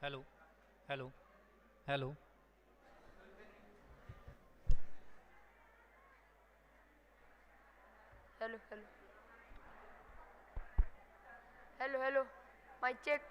Hello, hello, hello. Hello, hello, hello, hello. My check.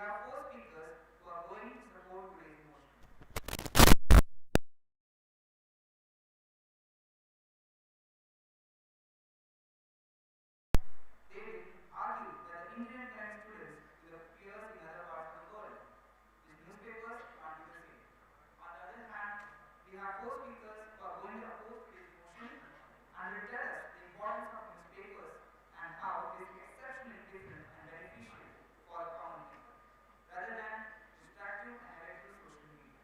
have four speakers who are going to support today's motion. They will argue that the internet connects students to their peers in other parts of the world. These newspapers can't do the same. On the other hand, we have four speakers who are going to oppose today's motion and will tell us the importance of newspapers and how it is exceptionally different and beneficial for the common people, rather than distractive and electoral social media.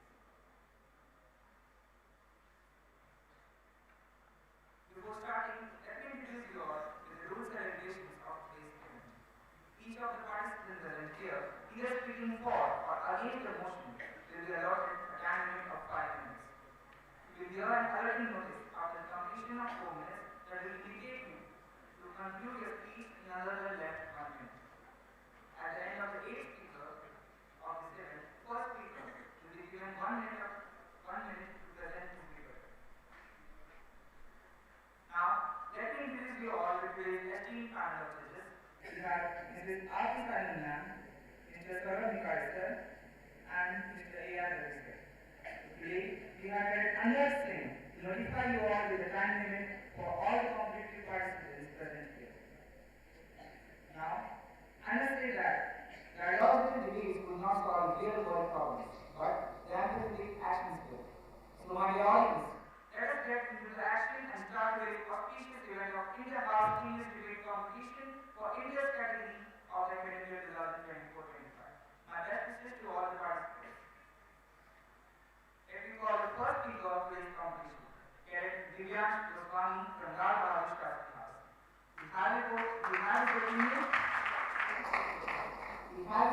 Before starting, let me introduce you all with the rules and regulations of today's event. Each of the participants present here, either speaking for or against the motion, will be allotted a time limit of 5 minutes. You will hear an alerting notice after the completion of 4 minutes that will indicate you to conclude your speech in another left 1 minute. At the end of the 8th speaker of this event, first speaker will be given 1 minute to present his speaker. Now, let me introduce you all to today's esteemed panel of judges. We have Mrs. R.P. Kannan, Mr. Saurabh Nikaiskar, and Mr. A.R. Raviskar. Today, we have had another thing to notify you all with the time limit for all the competitive participants present here. Now, I must say that dialogues and debates will not solve real world problems, but they empathetic actions will. So, my dear audience, let us get into the action and start with auspicious event of Interhouse English Debate Competition for India's category of the academic year 2024-25. My best wishes to all the participants. Let me call the first speaker of today's competition, Cadet Divyansh Goswami from Lal Bahadur Shastri House. We have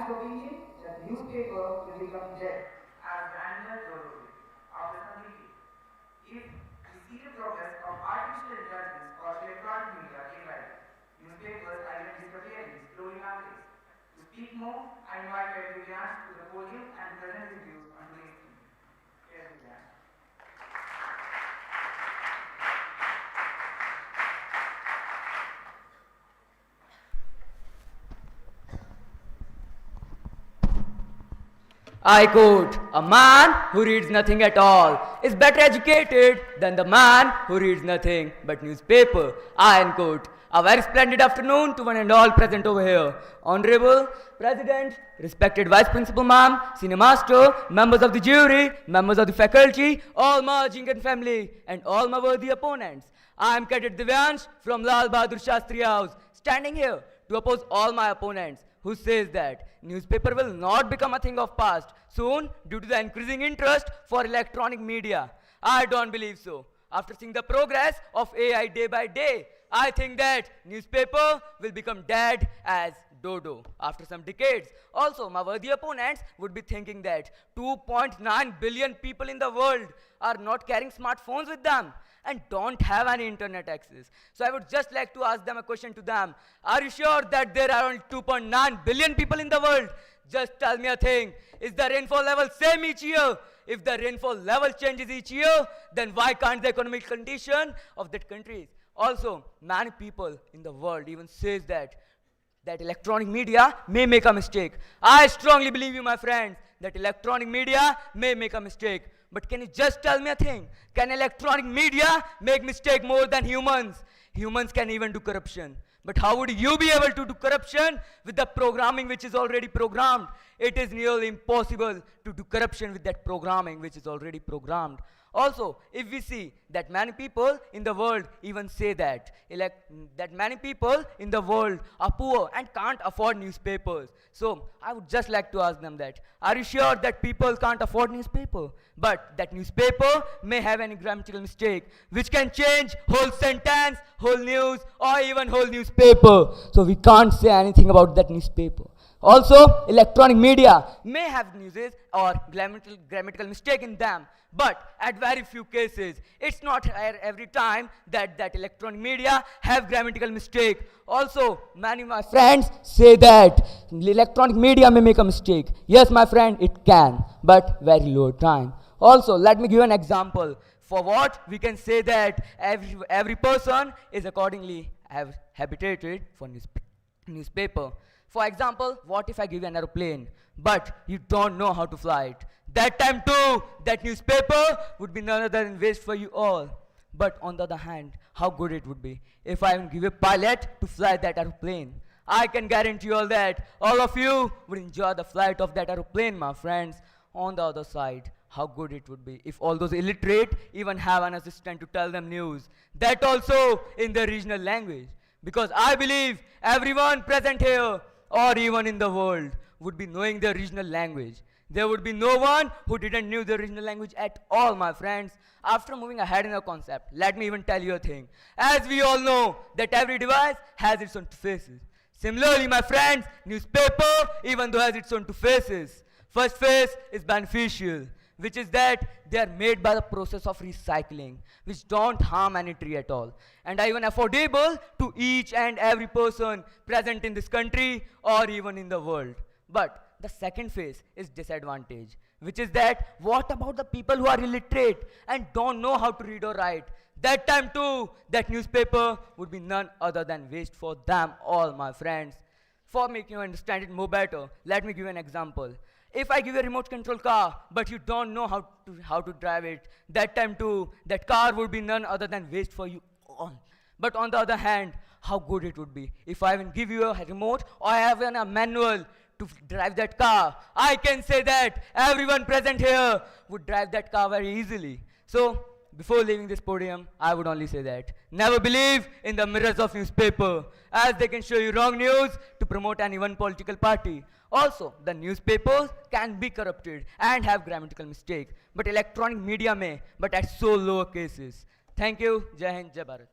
his opinion that newspaper will become dead as the animal grows after some decay. If we see the progress of artificial intelligence or electronic media day by day, newspapers are even disappearing slowly nowadays. To speak more, I invite Cadet Divyansh to the podium and present his views on today's theme. Cadet Divyansh. I quote, a man who reads nothing at all is better educated than the man who reads nothing but newspaper. I unquote. A very splendid afternoon to one and all present over here. Honorable President, respected Vice Principal Ma'am, Senior Master, members of the jury, members of the faculty, all my Jingan family, and all my worthy opponents. I am Cadet Divyansh from Lal Bahadur Shastri House, standing here to oppose all my opponents who says that newspaper will not become a thing of past soon due to the increasing interest for electronic media. I don't believe so. After seeing the progress of AI day by day, I think that newspaper will become dead as dodo after some decades. Also, my worthy opponents would be thinking that 2.9 billion people in the world are not carrying smartphones with them and don't have any internet access. So I would just like to ask them a question to them. Are you sure that there are only 2.9 billion people in the world? Just tell me a thing. Is the rainfall level same each year? If the rainfall level changes each year, then why can't the economic condition of that country? Also, many people in the world even says that electronic media may make a mistake. I strongly believe you, my friends, that electronic media may make a mistake. But can you just tell me a thing? Can electronic media make mistake more than humans? Humans can even do corruption. But how would you be able to do corruption with the programming which is already programmed? It is nearly impossible to do corruption with that programming which is already programmed. Also, if we see that many people in the world even say that many people in the world are poor and can't afford newspapers. So, I would just like to ask them that, are you sure that people can't afford newspaper? But that newspaper may have any grammatical mistake which can change whole sentence, whole news, or even whole newspaper. So, we can't say anything about that newspaper. Also, electronic media may have newses or grammatical mistake in them, but at very few cases, it's not every time that electronic media have grammatical mistake. Also, many of my friends say that electronic media may make a mistake. Yes, my friend, it can, but very low time. Also, let me give an example. For what we can say that every person is accordingly habituated for newspaper. For example, what if I give you an aeroplane, but you don't know how to fly it? That time too, that newspaper would be none other than waste for you all. But on the other hand, how good it would be if I even give a pilot to fly that aeroplane. I can guarantee you all that all of you would enjoy the flight of that aeroplane, my friends. On the other side, how good it would be if all those illiterate even have an assistant to tell them news. That also in the regional language. Because I believe everyone present here or even in the world would be knowing the regional language. There would be no one who didn't know the regional language at all, my friends. After moving ahead in the concept, let me even tell you a thing. As we all know that every device has its own faces. Similarly, my friends, newspaper even though has its own two faces. First face is beneficial, which is that they are made by the process of recycling, which don't harm any tree at all, and are even affordable to each and every person present in this country or even in the world. But the second phase is disadvantage, which is that what about the people who are illiterate and don't know how to read or write? That time too, that newspaper would be none other than waste for them all, my friends. For making you understand it more better, let me give you an example. If I give you a remote control car, but you don't know how to drive it, that time too, that car would be none other than waste for you all. But on the other hand, how good it would be if I even give you a remote or I have a manual to drive that car. I can say that everyone present here would drive that car very easily. So, before leaving this podium, I would only say that never believe in the mirrors of newspaper, as they can show you wrong news to promote any one political party. Also, the newspapers can be corrupted and have grammatical mistake, but electronic media may, but at so low cases. Thank you. Jai Hind, Jai Bharat.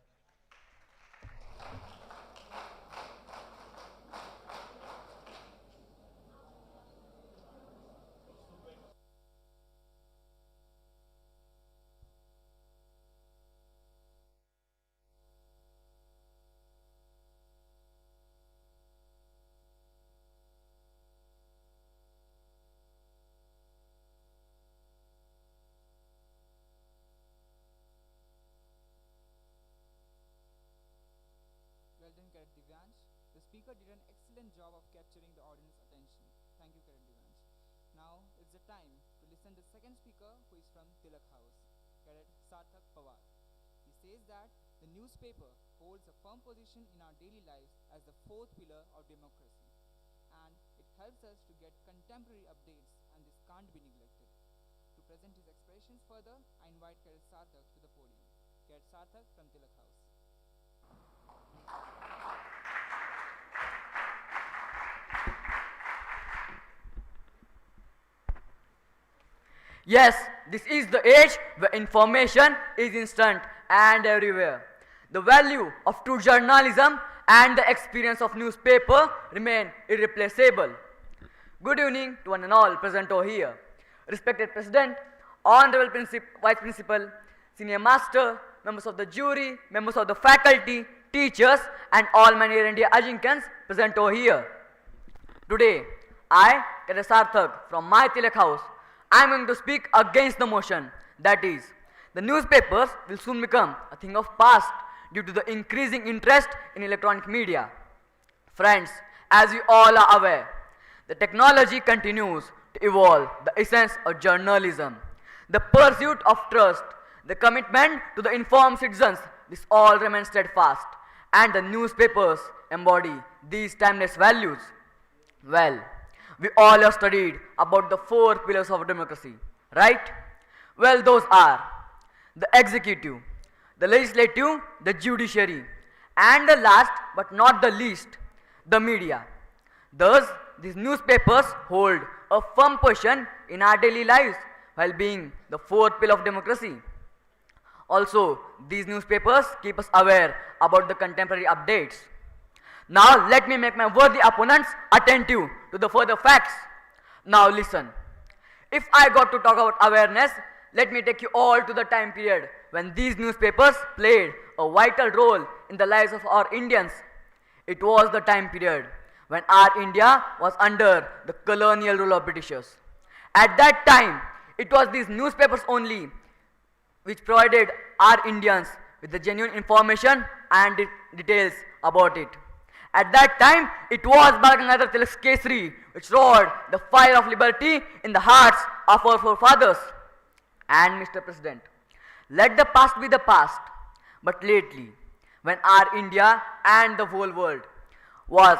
Well done, Karat Divyansh. The speaker did an excellent job of capturing the audience attention. Thank you, Karat Divyansh. Now it's the time to listen to the second speaker, who is from Tilak House, Karat Sarthak Pawar. He says that the newspaper holds a firm position in our daily lives as the fourth pillar of democracy, and it helps us to get contemporary updates, and this can't be neglected. To present his expressions further, I invite Karat Sarthak to the podium. Karat Sarthak from Tilak House. Yes, this is the age where information is instant and everywhere. The value of true journalism and the experience of newspaper remain irreplaceable. Good evening to one and all present over here. Respected President, Honorable Vice Principal, Senior Master, members of the jury, members of the faculty, teachers, and all my near and dear Ajinkans present over here. Today, I, Karat Sarthak, from my Tilak House, I am going to speak against the motion. That is, the newspapers will soon become a thing of past due to the increasing interest in electronic media. Friends, as you all are aware, the technology continues to evolve the essence of journalism. The pursuit of trust, the commitment to the informed citizens, this all remains steadfast, and the newspapers embody these timeless values. Well, we all have studied about the four pillars of democracy, right? Well, those are the executive, the legislative, the judiciary, and the last but not the least, the media. Thus, these newspapers hold a firm position in our daily lives while being the fourth pillar of democracy. Also, these newspapers keep us aware about the contemporary updates. Now, let me make my worthy opponents attentive to the further facts. Now listen. If I got to talk about awareness, let me take you all to the time period when these newspapers played a vital role in the lives of our Indians. It was the time period when our India was under the colonial rule of Britishers. At that time, it was these newspapers only which provided our Indians with the genuine information and details about it. At that time, it was Balagangadhar Tilak's Kesari, which roared the fire of liberty in the hearts of our forefathers. And Mr. President, let the past be the past. But lately, when our India and the whole world was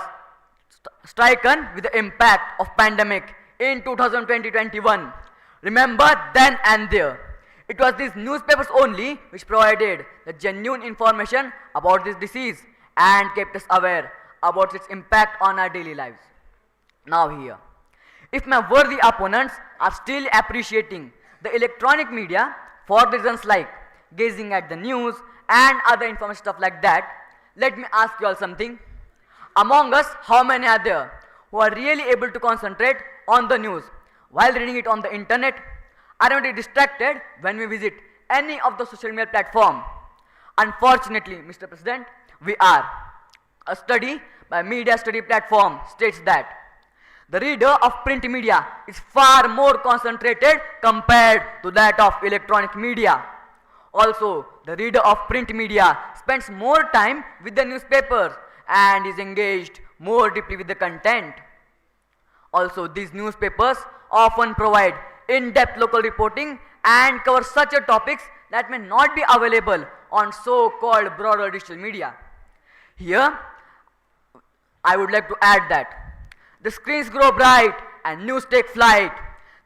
stricken with the impact of pandemic in 2020-21, remember then and there, it was these newspapers only which provided the genuine information about this disease and kept us aware about its impact on our daily lives. Now here, if my worthy opponents are still appreciating the electronic media for reasons like gazing at the news and other information stuff like that, let me ask you all something. Among us, how many are there who are really able to concentrate on the news while reading it on the internet? Are we distracted when we visit any of the social media platform? Unfortunately, Mr. President, we are. A study by Media Study Platform states that the reader of print media is far more concentrated compared to that of electronic media. Also, the reader of print media spends more time with the newspapers and is engaged more deeply with the content. Also, these newspapers often provide in-depth local reporting and cover such topics that may not be available on so-called broader digital media. Here, I would like to add that the screens grow bright and news take flight.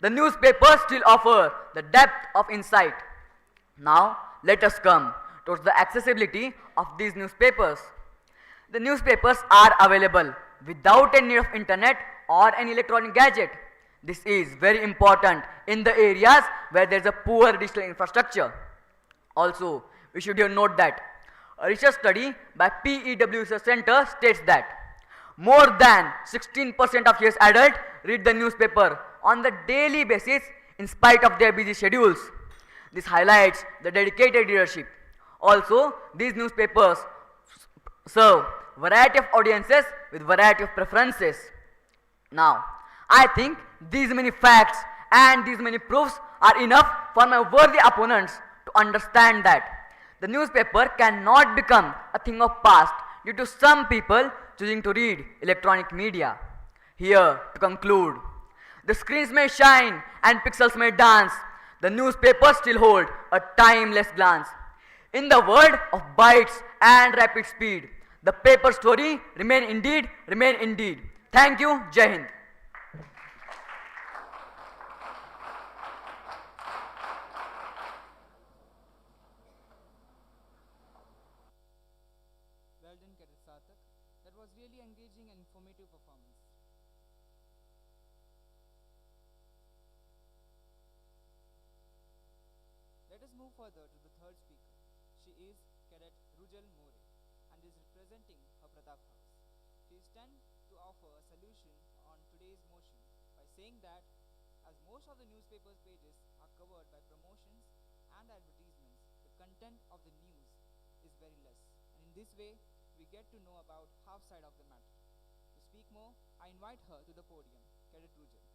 The newspapers still offer the depth of insight. Now, let us come towards the accessibility of these newspapers. The newspapers are available without any need of internet or any electronic gadget. This is very important in the areas where there is a poor digital infrastructure. Also, we should here note that a research study by PEW Research Center states that more than 16% of US adults read the newspaper on the daily basis in spite of their busy schedules. This highlights the dedicated readership. Also, these newspapers serve variety of audiences with variety of preferences. Now, I think these many facts and these many proofs are enough for my worthy opponents to understand that the newspaper cannot become a thing of past due to some people choosing to read electronic media. Here, to conclude, the screens may shine and pixels may dance, the newspapers still hold a timeless glance. In the world of bytes and rapid speed, the paper story remain indeed. Thank you, Jai Hind. Well done, Cadet Sarthak. That was really engaging and informative performance. Let us move further to the third speaker. She is Cadet Rujal More and is representing her Pratap House. She is tend to offer a solution on today's motion by saying that as most of the newspaper's pages are covered by promotions and advertisements, the content of the news is very less. And in this way, we get to know about half side of the matter. To speak more, I invite her to the podium, Cadet Rujal.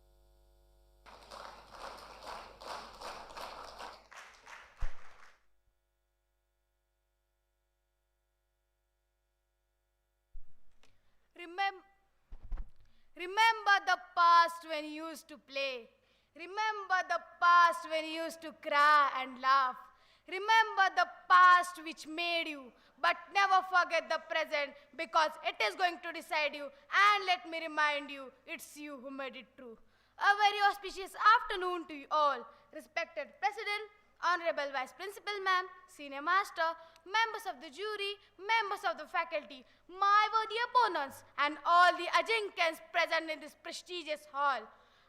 Remember the past when you used to play. Remember the past when you used to cry and laugh. Remember the past which made you, but never forget the present because it is going to decide you. And let me remind you, it's you who made it true. A very auspicious afternoon to you all, respected President, Honorable Vice Principal Ma'am, Senior Master, members of the jury, members of the faculty, my worthy opponents, and all the Ajinkans present in this prestigious hall.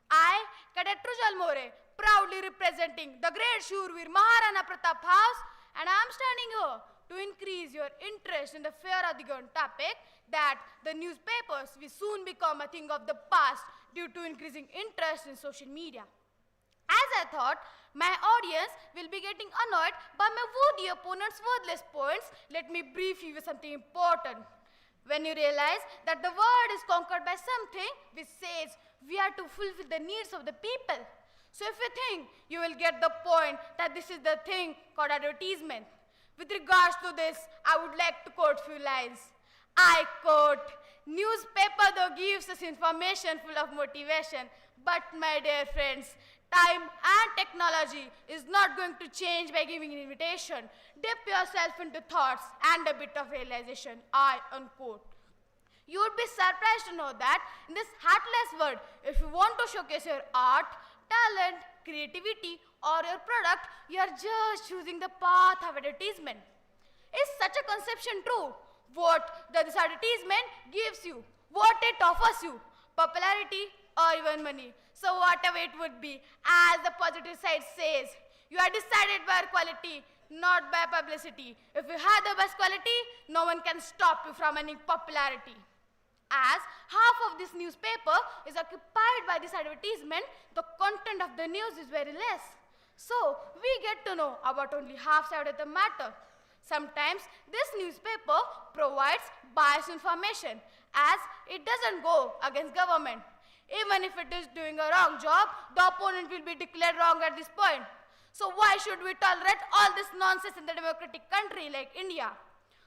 I, Cadet Rujal More, proudly representing the great Shurveer Maharana Pratap House, and I am standing here to increase your interest in the fair Adigan topic that the newspapers will soon become a thing of the past due to increasing interest in social media. As I thought, my audience will be getting annoyed by my worthy opponent's worthless points. Let me brief you with something important. When you realize that the world is conquered by something which says we are to fulfill the needs of the people. So if you think you will get the point that this is the thing called advertisement. With regards to this, I would like to quote few lines. I quote, Newspaper though gives us information full of motivation, but my dear friends, time and technology is not going to change by giving an invitation. Dip yourself into thoughts and a bit of realization. I unquote. You would be surprised to know that in this heartless world, if you want to showcase your art, talent, creativity, or your product, you are just choosing the path of advertisement. Is such a conception true? What does this advertisement gives you? What it offers you? Popularity or even money? So whatever it would be, as the positive side says, you are decided by quality, not by publicity. If you have the best quality, no one can stop you from earning popularity. As half of this newspaper is occupied by this advertisement, the content of the news is very less. So we get to know about only half side of the matter. Sometimes this newspaper provides biased information as it doesn't go against government. Even if it is doing a wrong job, the opponent will be declared wrong at this point. So why should we tolerate all this nonsense in the democratic country like India?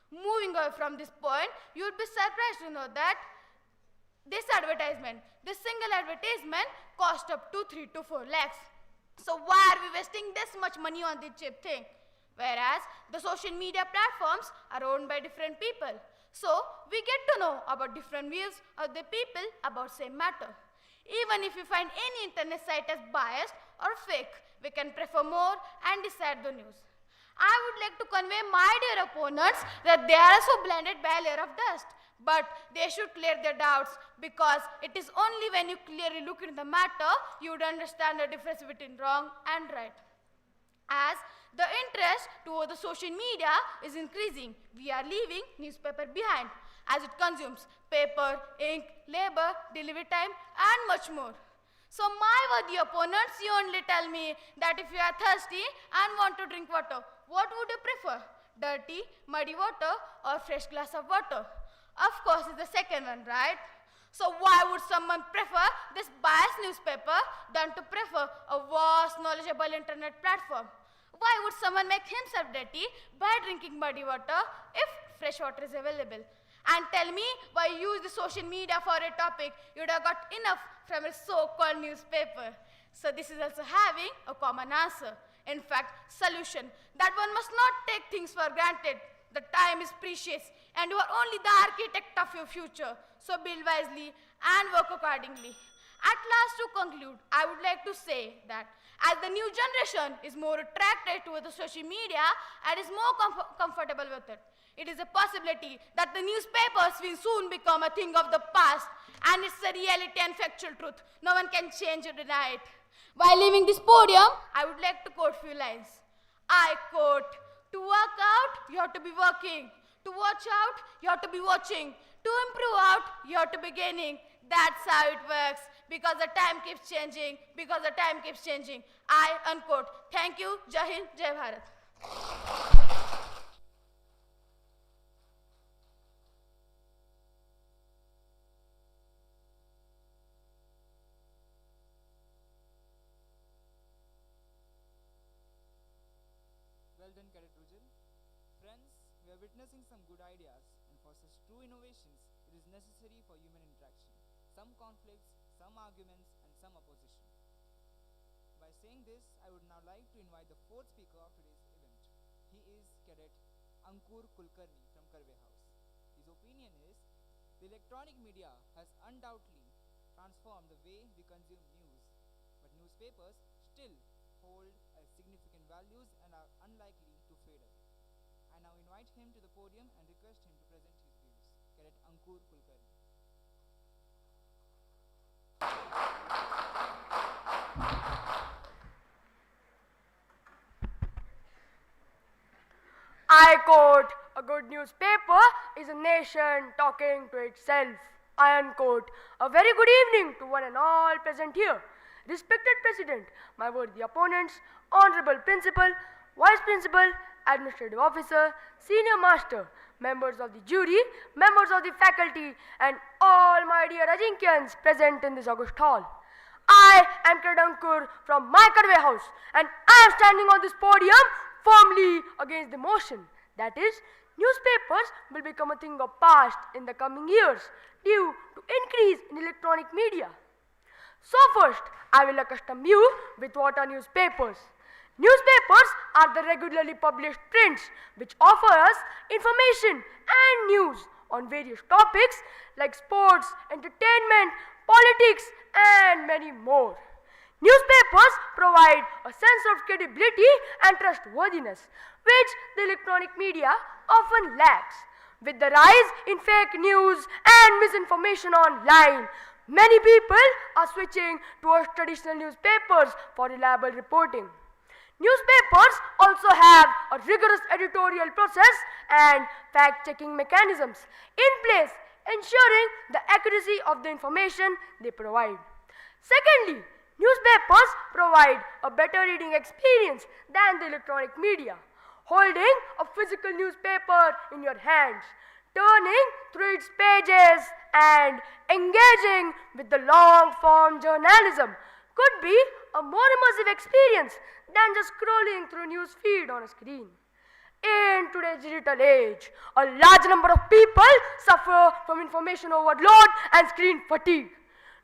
Moving away from this point, you would be surprised to know that this single advertisement cost up to 3 to 4 lakhs. So why are we wasting this much money on this cheap thing? Whereas the social media platforms are owned by different people. So we get to know about different views of the people about same matter. Even if we find any internet site as biased or fake, we can prefer more and decide the news. I would like to convey my dear opponents that they are also blinded by a layer of dust. But they should clear their doubts, because it is only when you clearly look into the matter you would understand the difference between wrong and right. As the interest toward the social media is increasing, we are leaving newspaper behind as it consumes paper, ink, labor, delivery time and much more. So my worthy opponents, you only tell me that if you are thirsty and want to drink water, what would you prefer? Dirty, muddy water or fresh glass of water? Of course, it's the second one, right? So why would someone prefer this biased newspaper than to prefer a vast, knowledgeable internet platform? Why would someone make himself dirty by drinking muddy water if fresh water is available? And tell me why use the social media for a topic you would have got enough from a so-called newspaper. So this is also having a common answer. In fact, solution that one must not take things for granted. The time is precious and you are only the architect of your future. So build wisely and work accordingly. At last, to conclude, I would like to say that as the new generation is more attracted to the social media and is more comfortable with it, it is a possibility that the newspapers will soon become a thing of the past, and it's a reality and factual truth. No one can change or deny it. While leaving this podium, I would like to quote few lines. I quote, "To work out, you have to be working. To watch out, you have to be watching. To improve out, you have to be gaining." That's how it works. Because the time keeps changing. Because the time keeps changing. I unquote. Thank you. Jai Hind, Jai Bharat. Well done, Cadet Rujal. Friends, we are witnessing some good ideas, and for such true innovations, it is necessary for human interaction. Some conflicts, some arguments, and some opposition. By saying this, I would now like to invite the fourth speaker of today's event. He is Cadet Ankur Kulkarni from Karve House. His opinion is, the electronic media has undoubtedly transformed the way we consume news, but newspapers still hold significant values and are unlikely to fade away. I now invite him to the podium and request him to present his views. Cadet Ankur Kulkarni. I quote, "A good newspaper is a nation talking to itself." I unquote. A very good evening to one and all present here. Respected President, my worthy opponents, Honorable Principal, Vice Principal, Administrative Officer, Senior Master, members of the jury, members of the faculty, and all my dear Ajinkyans present in this august hall. I am Ankur from my Karve House, and I am standing on this podium firmly against the motion, that is, Newspapers will become a thing of past in the coming years due to increase in electronic media. So first, I will accustom you with what are newspapers. Newspapers are the regularly published prints which offer us information and news on various topics like sports, entertainment, politics and many more. Newspapers provide a sense of credibility and trustworthiness which the electronic media often lacks. With the rise in fake news and misinformation online, many people are switching towards traditional newspapers for reliable reporting. Newspapers also have a rigorous editorial process and fact-checking mechanisms in place, ensuring the accuracy of the information they provide. Secondly, newspapers provide a better reading experience than the electronic media. Holding a physical newspaper in your hands, turning through its pages and engaging with the long-form journalism could be a more immersive experience than just scrolling through news feed on a screen. In today's digital age, a large number of people suffer from information overload and screen fatigue.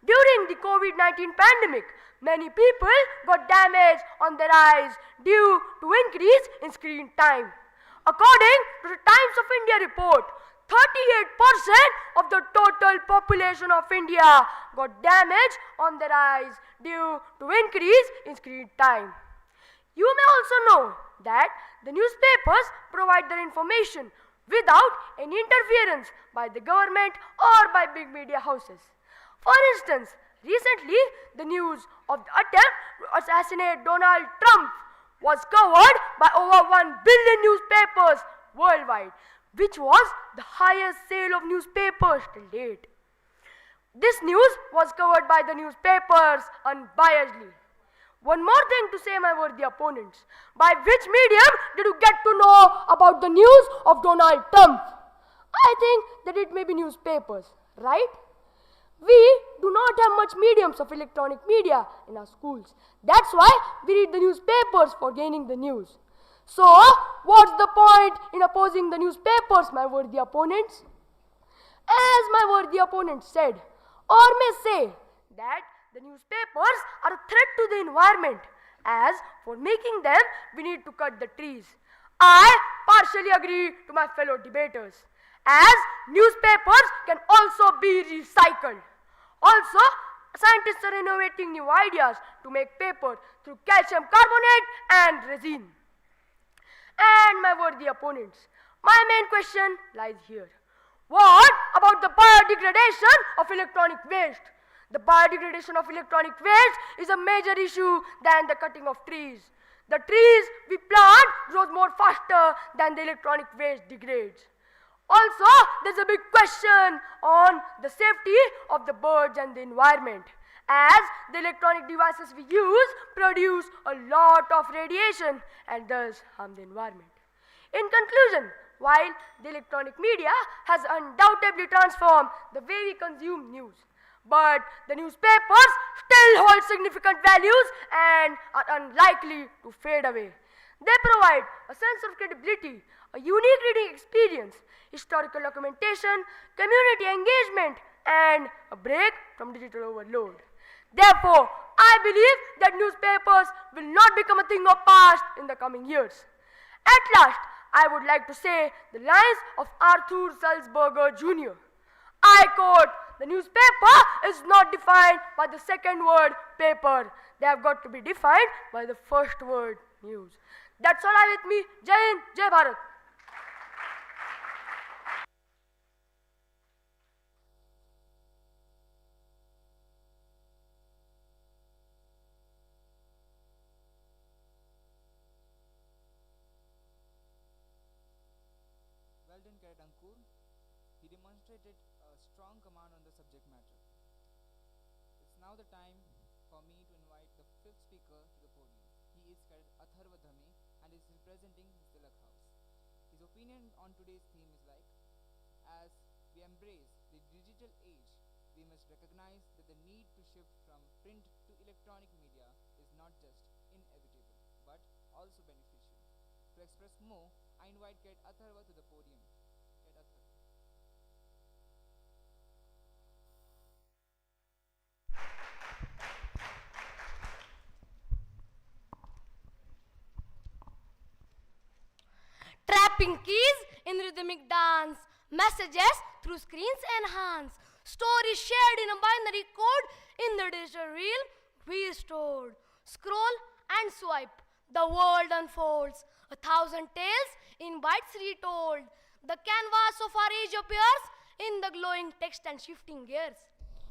During the COVID-19 pandemic, many people got damage on their eyes due to increase in screen time. According to the Times of India report, 38% of the total population of India got damage on their eyes due to increase in screen time. You may also know that the newspapers provide their information without any interference by the government or by big media houses. For instance, recently the news of the attempt to assassinate Donald Trump was covered by over 1 billion newspapers worldwide, which was the highest sale of newspapers till date. This news was covered by the newspapers unbiasedly. One more thing to say, my worthy opponents. By which medium did you get to know about the news of Donald Trump? I think that it may be newspapers, right? We do not have much mediums of electronic media in our schools. That's why we read the newspapers for gaining the news. So, what's the point in opposing the newspapers, my worthy opponents? As my worthy opponent said, or may say, that the newspapers are a threat to the environment, as for making them, we need to cut the trees. I partially agree to my fellow debaters, as newspapers can also be recycled. Also, scientists are innovating new ideas to make paper through calcium carbonate and resin. And my worthy opponents, my main question lies here. What about the biodegradation of electronic waste? The biodegradation of electronic waste is a major issue than the cutting of trees. The trees we plant grows more faster than the electronic waste degrades. Also, there's a big question on the safety of the birds and the environment, as the electronic devices we use produce a lot of radiation and thus harm the environment. In conclusion, while the electronic media has undoubtedly transformed the way we consume news, but the newspapers still hold significant values and are unlikely to fade away. They provide a sense of credibility, a unique reading experience, historical documentation, community engagement, and a break from digital overload. Therefore, I believe that newspapers will not become a thing of past in the coming years. At last, I would like to say the lines of Arthur Sulzberger Jr. I quote, "The newspaper is not defined by the second word paper. They have got to be defined by the first word news." That's all I with me. Jai Hind, Jai Bharat. Well done, Cadet Ankur. He demonstrated a strong command on the subject matter. It's now the time for me to invite the fifth speaker to the podium. He is Cadet Atharva Dhame and is representing his Tilak House. His opinion on today's theme is like, as we embrace the digital age, we must recognize that the need to shift from print to electronic media is not just inevitable, but also beneficial. To express more, I invite Cadet Atharva to the podium. Cadet Atharva. Trapping keys in rhythmic dance, messages through screens enhance, stories shared in a binary code in the digital realm we stored. Scroll and swipe, the world unfolds, 1,000 tales in bytes retold. The canvas of our age appears in the glowing text and shifting gears.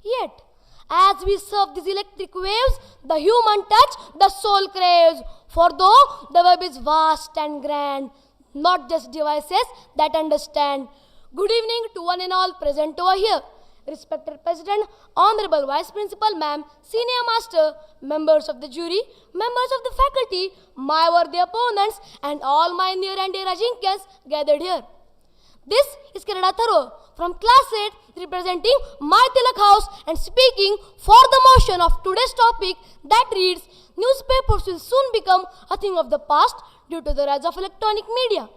Yet, as we surf these electric waves, the human touch, the soul craves. For though the web is vast and grand, not just devices that understand. Good evening to one and all present over here. Respected President, Honorable Vice Principal Ma'am, Senior Master, members of the jury, members of the faculty, my worthy opponents, and all my near and dear Ajinkya's gathered here. This is Cadet Atharva from Class 8 representing my Tilak House and speaking for the motion of today's topic that reads, newspapers will soon become a thing of the past due to the rise of electronic media.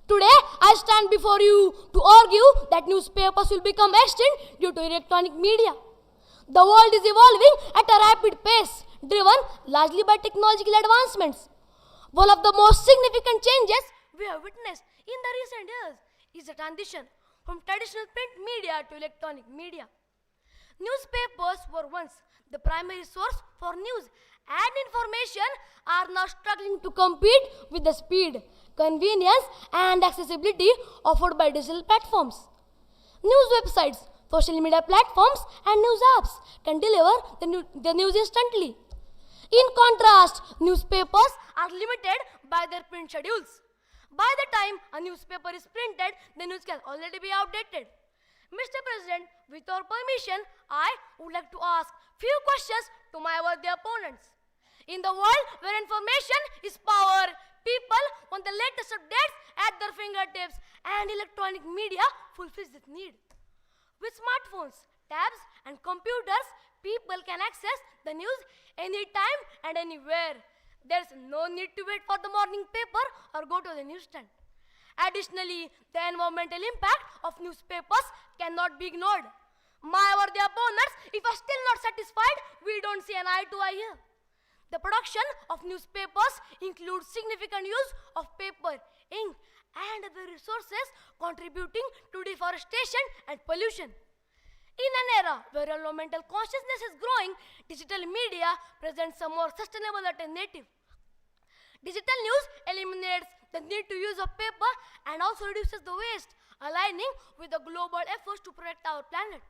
Today, I stand before you to argue that newspapers will become extinct due to electronic media. The world is evolving at a rapid pace, driven largely by technological advancements. One of the most significant changes we have witnessed in the recent years is the transition from traditional print media to electronic media. Newspapers were once the primary source for news and information are now struggling to compete with the speed, convenience and accessibility offered by digital platforms. News websites, social media platforms and news apps can deliver the news instantly. In contrast, newspapers are limited by their print schedules. By the time a newspaper is printed, the news can already be outdated. Mr. President, with your permission, I would like to ask few questions to my worthy opponents. In the world where information is power, people want the latest updates at their fingertips and electronic media fulfills this need. With smartphones, tabs and computers, people can access the news anytime and anywhere. There's no need to wait for the morning paper or go to the newsstand. Additionally, the environmental impact of newspapers cannot be ignored. My worthy opponents, if are still not satisfied, we don't see an eye to eye here. The production of newspapers includes significant use of paper, ink, and other resources contributing to deforestation and pollution. In an era where environmental consciousness is growing, digital media presents a more sustainable alternative. Digital news eliminates the need to use of paper and also reduces the waste, aligning with the global efforts to protect our planet.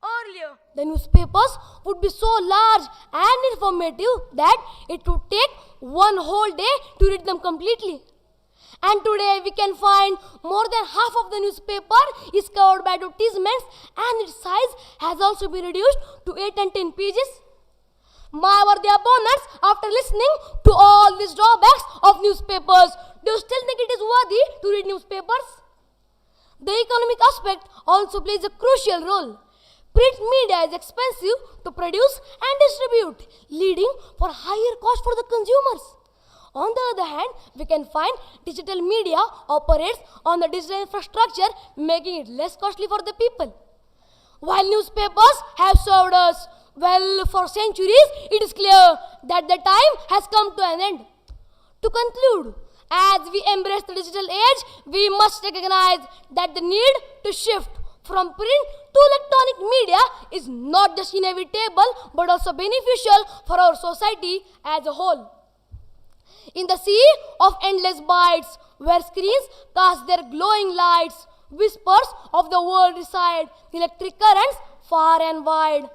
Earlier, the newspapers would be so large and informative that it would take one whole day to read them completely. And today we can find more than half of the newspaper is covered by advertisements and its size has also been reduced to 8 and 10 pages. My worthy opponents, after listening to all these drawbacks of newspapers, do you still think it is worthy to read newspapers? The economic aspect also plays a crucial role. Print media is expensive to produce and distribute, leading for higher cost for the consumers. On the other hand, we can find digital media operates on the digital infrastructure, making it less costly for the people. While newspapers have served us well for centuries, it is clear that the time has come to an end. To conclude, as we embrace the digital age, we must recognize that the need to shift from print to electronic media is not just inevitable but also beneficial for our society as a whole. In the sea of endless bytes, where screens cast their glowing lights, whispers of the world reside, electric currents far and wide.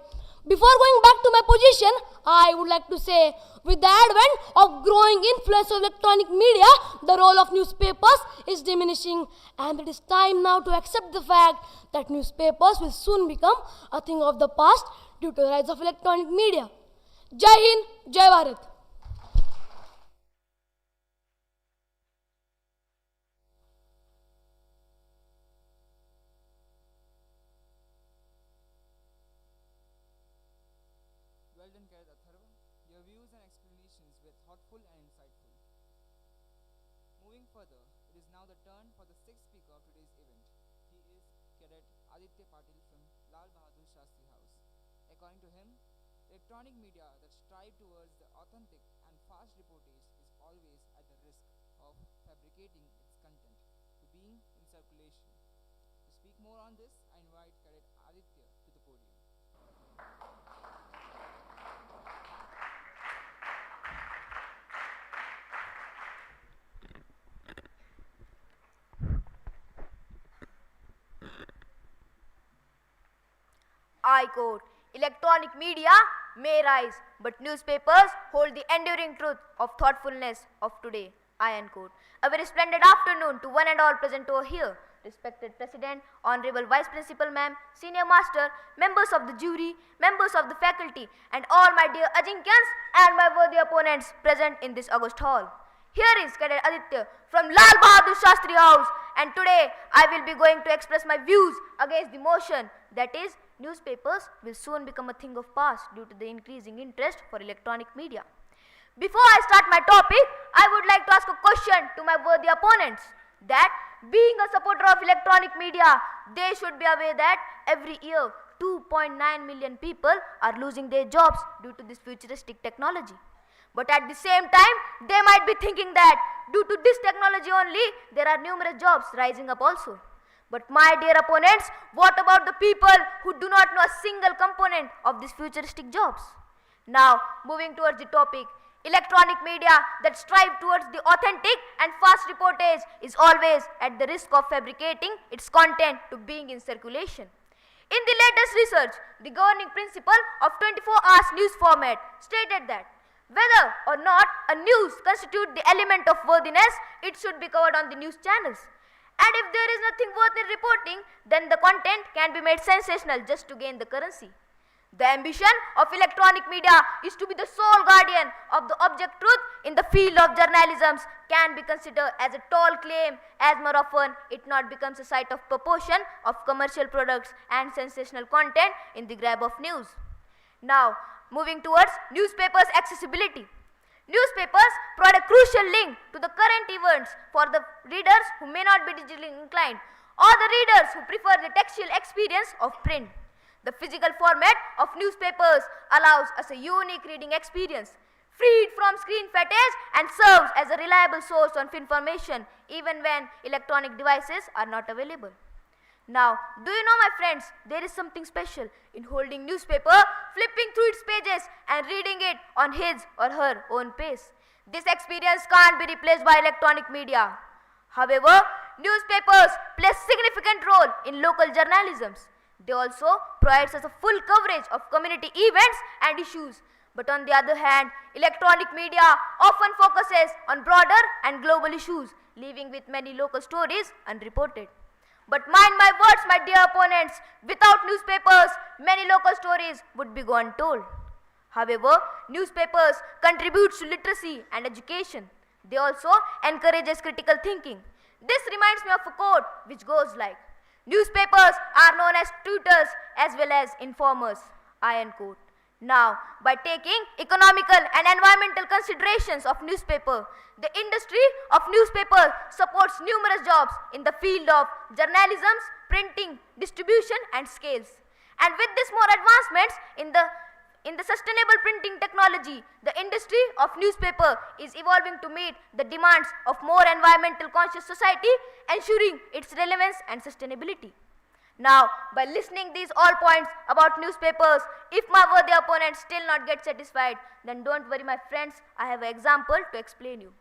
Before going back to my position, I would like to say, with the advent of growing influence of electronic media, the role of newspapers is diminishing, and it is time now to accept the fact that newspapers will soon become a thing of the past due to the rise of electronic media. Jai Hind, Jai Bharat. Well done, Cadet Atharva. Your views and explanations were thoughtful and insightful. Moving further, It is now the turn for the sixth speaker of today's event. He is Cadet Aditya Patil from Lal Bahadur Shastri House. According to him, electronic media that strive towards the authentic and fast reportage is always at the risk of fabricating its content to being in circulation. To speak more on this, I invite Cadet Aditya to the podium. I quote, electronic media may rise, but newspapers hold the enduring truth of thoughtfulness of today. I unquote. A very splendid afternoon to one and all present over here. Respected President, Honorable Vice Principal Ma'am, Senior Master, members of the jury, members of the faculty, and all my dear Ajinkans and my worthy opponents present in this August hall. Here is Cadet Aditya from Lal Bahadur Shastri House, and today I will be going to express my views against the motion that is, newspapers will soon become a thing of past due to the increasing interest for electronic media. Before I start my topic, I would like to ask a question to my worthy opponents that being a supporter of electronic media, they should be aware that every year 2.9 million people are losing their jobs due to this futuristic technology. But at the same time, they might be thinking that due to this technology only, there are numerous jobs rising up also. But my dear opponents, what about the people who do not know a single component of these futuristic jobs? Now, moving towards the topic, electronic media that strive towards the authentic and fast reportage is always at the risk of fabricating its content to being in circulation. In the latest research, the governing principle of 24 hours news format stated that whether or not a news constitute the element of worthiness, it should be covered on the news channels. And if there is nothing worth in reporting, then the content can be made sensational just to gain the currency. The ambition of electronic media is to be the sole guardian of the object truth in the field of journalism can be considered as a tall claim, as more often it not becomes a site of proportion of commercial products and sensational content in the grab of news. Now, moving towards newspapers' accessibility. Newspapers provide a crucial link to the current events for the readers who may not be digitally inclined or the readers who prefer the textual experience of print. The physical format of newspapers allows us a unique reading experience, freed from screen fatigue and serves as a reliable source of information even when electronic devices are not available. Now, do you know, my friends, there is something special in holding newspaper, flipping through its pages and reading it on his or her own pace. This experience can't be replaced by electronic media. However, newspapers play a significant role in local journalism. They also provide us a full coverage of community events and issues. But on the other hand, electronic media often focuses on broader and global issues, leaving with many local stories unreported. But mind my words, my dear opponents, without newspapers, many local stories would be gone untold. However, newspapers contribute to literacy and education. They also encourage critical thinking. This reminds me of a quote which goes like, newspapers are known as tutors as well as informers, I unquote. Now, by taking economical and environmental considerations of newspaper, the industry of newspaper supports numerous jobs in the field of journalism, printing, distribution and scales. And with this more advancements in the sustainable printing technology, the industry of newspaper is evolving to meet the demands of more environmental conscious society, ensuring its relevance and sustainability. Now, by listening these all points about newspapers, if my worthy opponents still not get satisfied, then don't worry, my friends, I have an example to explain you.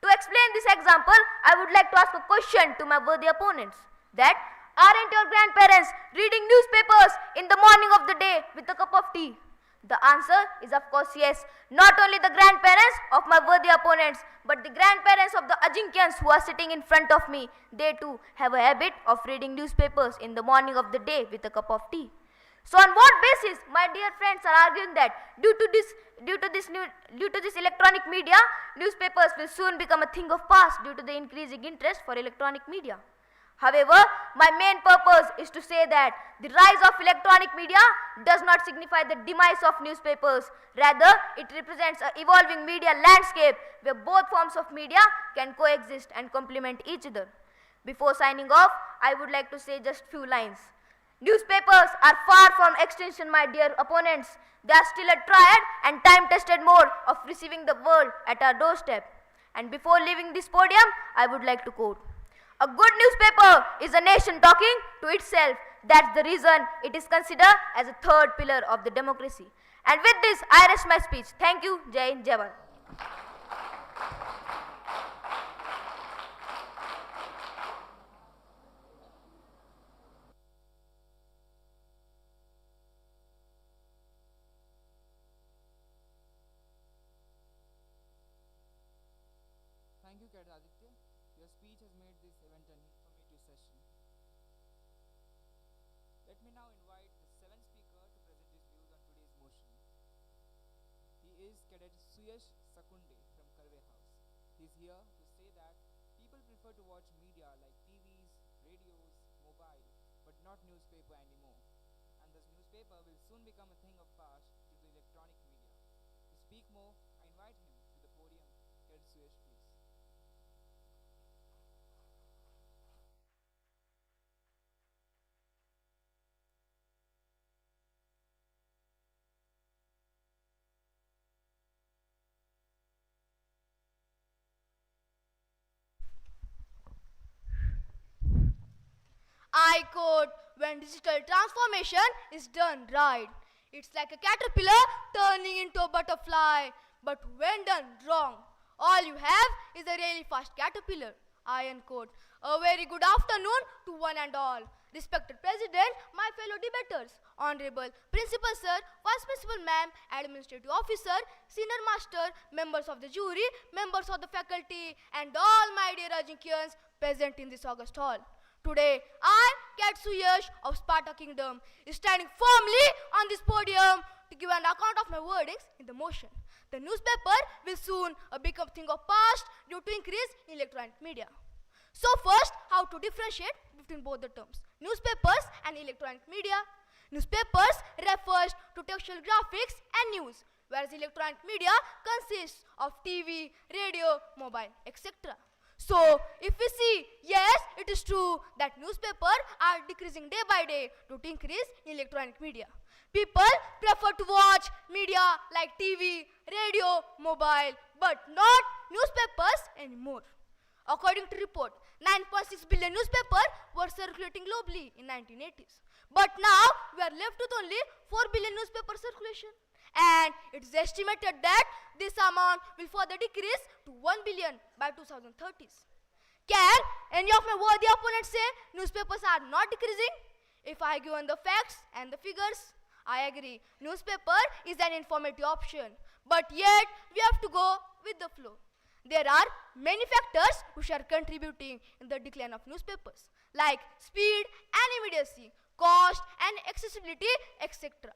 To explain this example, I would like to ask a question to my worthy opponents that aren't your grandparents reading newspapers in the morning of the day with a cup of tea? The answer is of course yes. Not only the grandparents of my worthy opponents, but the grandparents of the Ajinkans who are sitting in front of me, they too have a habit of reading newspapers in the morning of the day with a cup of tea. So on what basis my dear friends are arguing that due to this electronic media, newspapers will soon become a thing of past due to the increasing interest for electronic media? However, my main purpose is to say that the rise of electronic media does not signify the demise of newspapers. Rather, it represents an evolving media landscape where both forms of media can coexist and complement each other. Before signing off, I would like to say just few lines. Newspapers are far from extinction, my dear opponents. They are still a tried and time-tested mode of receiving the world at our doorstep. And before leaving this podium, I would like to quote, "A good newspaper is a nation talking to itself. That's the reason it is considered as a third pillar of the democracy." And with this, I rest my speech. Thank you. Jai Hind, Jai Bharat. Thank you, Cadet Aditya. Your speech has made this event an informative session. Let me now invite the seventh speaker to present his views on today's motion. He is Cadet Suyash Sakunde from Karve House. He is here to say that people prefer to watch media like TVs, radios, mobile, but not newspaper anymore. And thus newspaper will soon become a thing of past due to electronic media. To speak more, I invite him to the podium. Cadet Suyash, please. I quote, when digital transformation is done right, it's like a caterpillar turning into a butterfly. But when done wrong, all you have is a really fast caterpillar. I end quote. A very good afternoon to one and all. Respected President, my fellow debaters, Honorable Principal Sir, Vice Principal Ma'am, Administrative Officer, Senior Master, members of the jury, members of the faculty, and all my dear Ajinkyans present in this August hall. Today, I, Cat Suyash of Sparta Kingdom, is standing firmly on this podium to give an account of my wordings in the motion. The newspaper will soon become a thing of past due to increase in electronic media. So first, how to differentiate between both the terms, newspapers and electronic media. Newspapers refers to textual graphics and news, whereas electronic media consists of TV, radio, mobile, etc. So, if we see, yes, it is true that newspapers are decreasing day by day due to increase in electronic media. People prefer to watch media like TV, radio, mobile, but not newspapers anymore. According to report, 9.6 billion newspapers were circulating globally in 1980s. But now, we are left with only 4 billion newspaper circulation. And it is estimated that this amount will further decrease to 1 billion by 2030s. Can any of my worthy opponents say newspapers are not decreasing? If I give on the facts and the figures, I agree. Newspaper is an informative option. But yet, we have to go with the flow. There are many factors which are contributing in the decline of newspapers, like speed and immediacy, cost and accessibility, etc.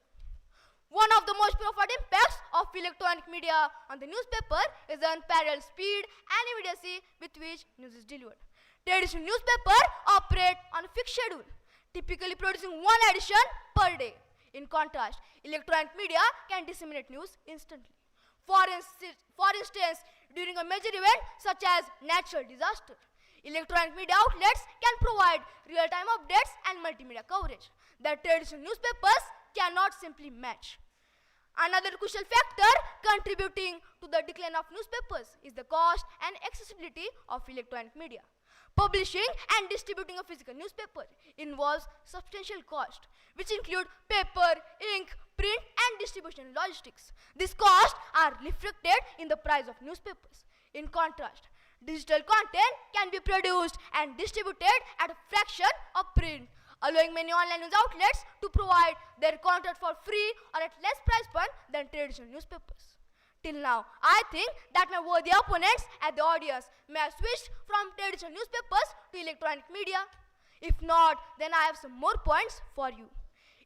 One of the most profound impacts of electronic media on the newspaper is the unparalleled speed and immediacy with which news is delivered. Traditional newspapers operate on a fixed schedule, typically producing one edition per day. In contrast, electronic media can disseminate news instantly. For instance, during a major event such as natural disaster, electronic media outlets can provide real-time updates and multimedia coverage that traditional newspapers cannot simply match. Another crucial factor contributing to the decline of newspapers is the cost and accessibility of electronic media. Publishing and distributing a physical newspaper involves substantial cost, which include paper, ink, print, and distribution logistics. These costs are reflected in the price of newspapers. In contrast, digital content can be produced and distributed at a fraction of print, allowing many online news outlets to provide their content for free or at less price point than traditional newspapers. Till now, I think that my worthy opponents and the audience may have switched from traditional newspapers to electronic media. If not, then I have some more points for you.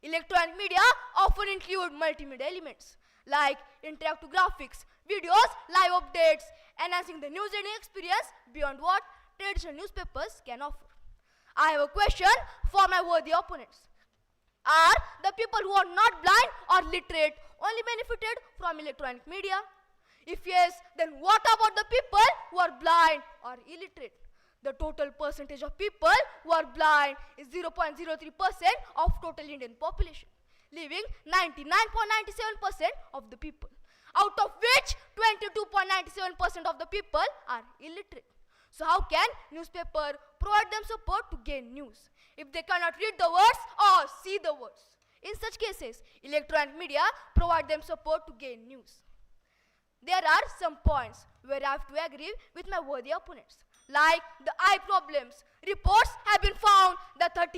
Electronic media often include multimedia elements like interactive graphics, videos, live updates, enhancing the news reading experience beyond what traditional newspapers can offer. I have a question for my worthy opponents. Are the people who are not blind or literate only benefited from electronic media? If yes, then what about the people who are blind or illiterate? The total percentage of people who are blind is 0.03% of total Indian population, leaving 99.97% of the people, out of which 22.97% of the people are illiterate. So how can newspaper provide them support to gain news if they cannot read the words or see the words? In such cases, electronic media provide them support to gain news. There are some points where I have to agree with my worthy opponents, like the eye problems. Reports have been found that 38%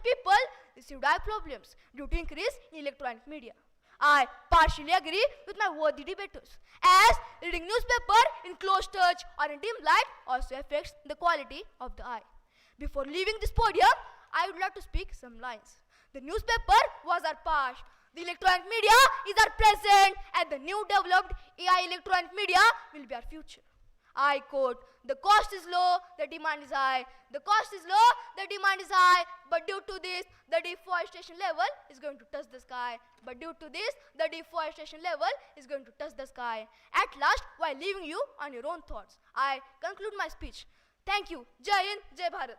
people received eye problems due to increase in electronic media. I partially agree with my worthy debaters, as reading newspaper in close touch or in dim light also affects the quality of the eye. Before leaving this podium, I would like to speak some lines. The newspaper was our past. The electronic media is our present, and the new developed AI electronic media will be our future. I quote, "The cost is low, the demand is high. The cost is low, the demand is high. But due to this, the deforestation level is going to touch the sky. But due to this, the deforestation level is going to touch the sky." At last, while leaving you on your own thoughts, I conclude my speech. Thank you. Jai Hind, Jai Bharat.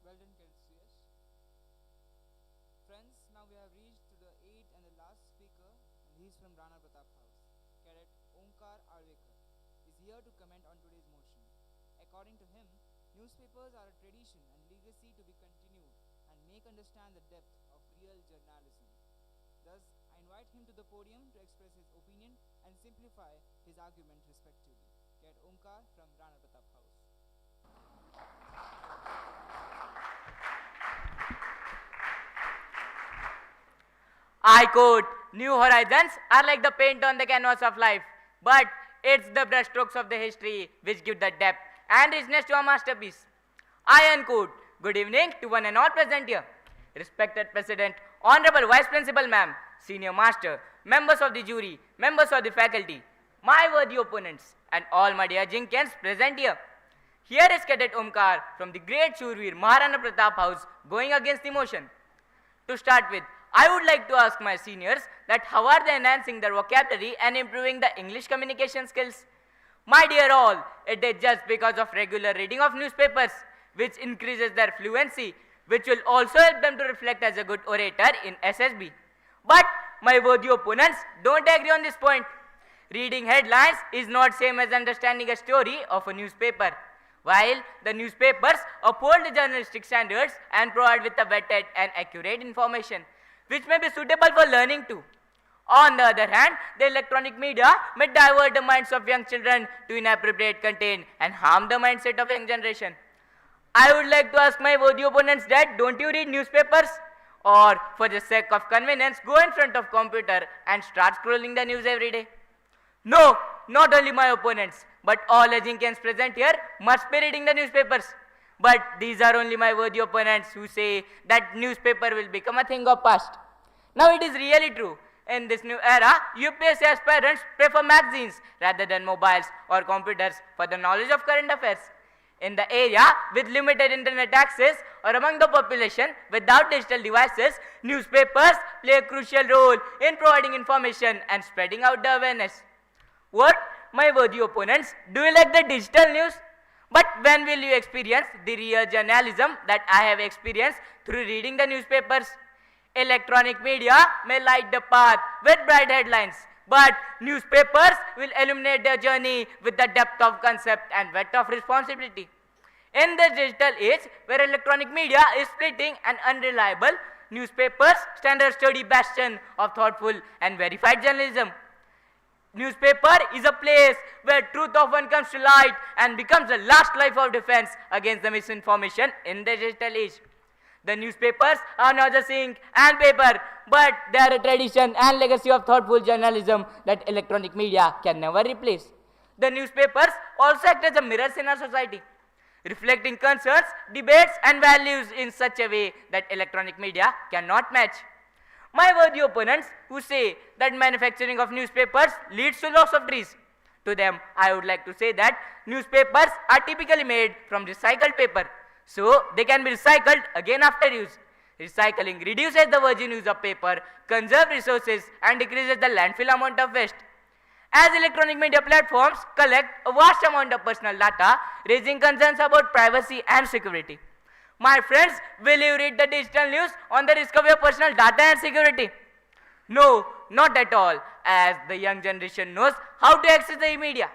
Well done, Kiran Suyash. Friends, now we have reached to the eighth and the last speaker, and he is from Rana Pratap House. Cadet Omkar Arvekar is here to comment on today's motion. According to him, newspapers are a tradition and legacy to be continued and make understand the depth of real journalism. Thus, I invite him to the podium to express his opinion and simplify his argument respectively. Cadet Omkar from Rana Pratap House. I quote, "New horizons are like the paint on the canvas of life, but it's the brushstrokes of the history which give the depth and richness to a masterpiece." I unquote. Good evening to one and all present here. Respected President, Honorable Vice Principal Ma'am, Senior Master, members of the jury, members of the faculty, my worthy opponents, and all my dear Jinkins present here. Here is Cadet Omkar from the great Shurveer Maharana Pratap House going against the motion. To start with, I would like to ask my seniors that how are they enhancing their vocabulary and improving the English communication skills? My dear all, it is just because of regular reading of newspapers, which increases their fluency, which will also help them to reflect as a good orator in SSB. But my worthy opponents don't agree on this point. Reading headlines is not same as understanding a story of a newspaper. While the newspapers uphold the journalistic standards and provide with a vetted and accurate information, which may be suitable for learning too. On the other hand, the electronic media may divert the minds of young children to inappropriate content and harm the mindset of young generation. I would like to ask my worthy opponents that don't you read newspapers? Or for the sake of convenience, go in front of computer and start scrolling the news every day? No, not only my opponents, but all Ajinkans present here must be reading the newspapers. But these are only my worthy opponents who say that newspaper will become a thing of past. Now it is really true. In this new era, UPSC aspirants prefer magazines rather than mobiles or computers for the knowledge of current affairs. In the area with limited internet access or among the population without digital devices, newspapers play a crucial role in providing information and spreading out the awareness. What, my worthy opponents, do you like the digital news? But when will you experience the real journalism that I have experienced through reading the newspapers? Electronic media may light the path with bright headlines, but newspapers will illuminate their journey with the depth of concept and weight of responsibility. In the digital age, where electronic media is splitting and unreliable, newspapers stand a sturdy bastion of thoughtful and verified journalism. Newspaper is a place where truth often comes to light and becomes the last life of defense against the misinformation in the digital age. The newspapers are not just ink and paper, but they are a tradition and legacy of thoughtful journalism that electronic media can never replace. The newspapers also act as a mirrors in our society. reflecting concerns, debates and values in such a way that electronic media cannot match. My worthy opponents who say that manufacturing of newspapers leads to loss of trees. To them, I would like to say that newspapers are typically made from recycled paper, so they can be recycled again after use. Recycling reduces the virgin use of paper, conserves resources and decreases the landfill amount of waste. As electronic media platforms collect a vast amount of personal data, raising concerns about privacy and security. My friends, will you read the digital news on the risk of your personal data and security? No, not at all, as the young generation knows how to access the media.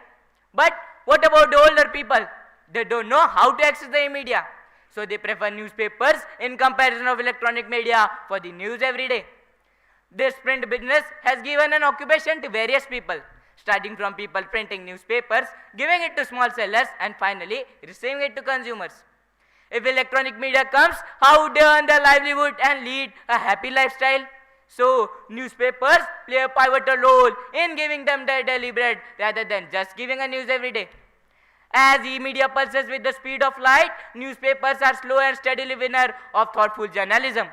But what about the older people? They don't know how to access the media. So they prefer newspapers in comparison of electronic media for the news every day. This print business has given an occupation to various people, starting from people printing newspapers, giving it to small sellers, and finally receiving it to consumers. If electronic media comes, how would they earn their livelihood and lead a happy lifestyle? So, newspapers play a pivotal role in giving them their daily bread rather than just giving a news every day. As e-media pulses with the speed of light, newspapers are slow and steadily winner of thoughtful journalism.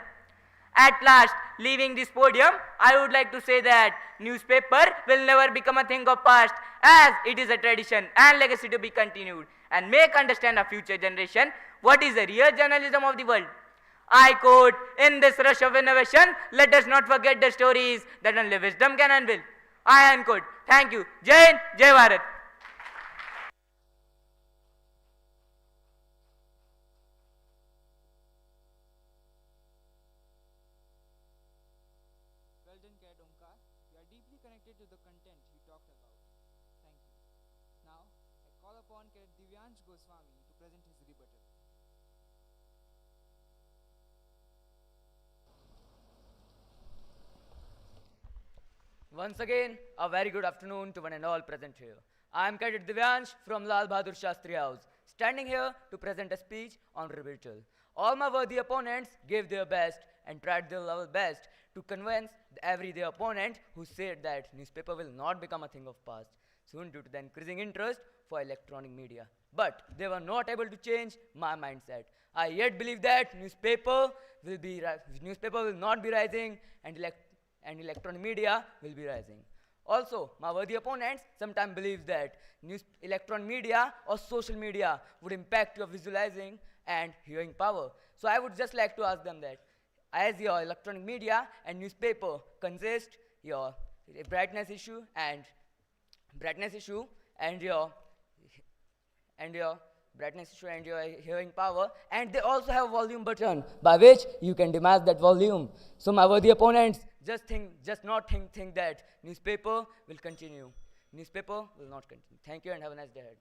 At last, leaving this podium, I would like to say that newspaper will never become a thing of past, as it is a tradition and legacy to be continued, and make understand a future generation what is the real journalism of the world. I quote, in this rush of innovation, let us not forget the stories that only wisdom can unveil. I unquote. Thank you. Jai Hind, Jai Bharat. Well done, Cat Omkar. You are deeply connected to the content you talked about. Thank you. Now, I call upon Cadet Divyansh Goswami to present his rebuttal. Once again, a very good afternoon to one and all present here. I am Cadet Divyansh from Lal Bahadur Shastri House, standing here to present a speech on rebuttal. All my worthy opponents gave their best and tried their level best to convince the everyday opponent who said that newspaper will not become a thing of past soon due to the increasing interest for electronic media. But they were not able to change my mindset. I yet believe that newspaper will not be rising and electronic media will be rising. Also, my worthy opponents sometimes believe that electronic media or social media would impact your visualizing and hearing power. So I would just like to ask them that, as your electronic media and newspaper consist your brightness issue and your brightness issue and your hearing power, and they also have a volume button by which you can diminish that volume. So my worthy opponents just not think that newspaper will continue. Newspaper will not continue. Thank you and have a nice day ahead.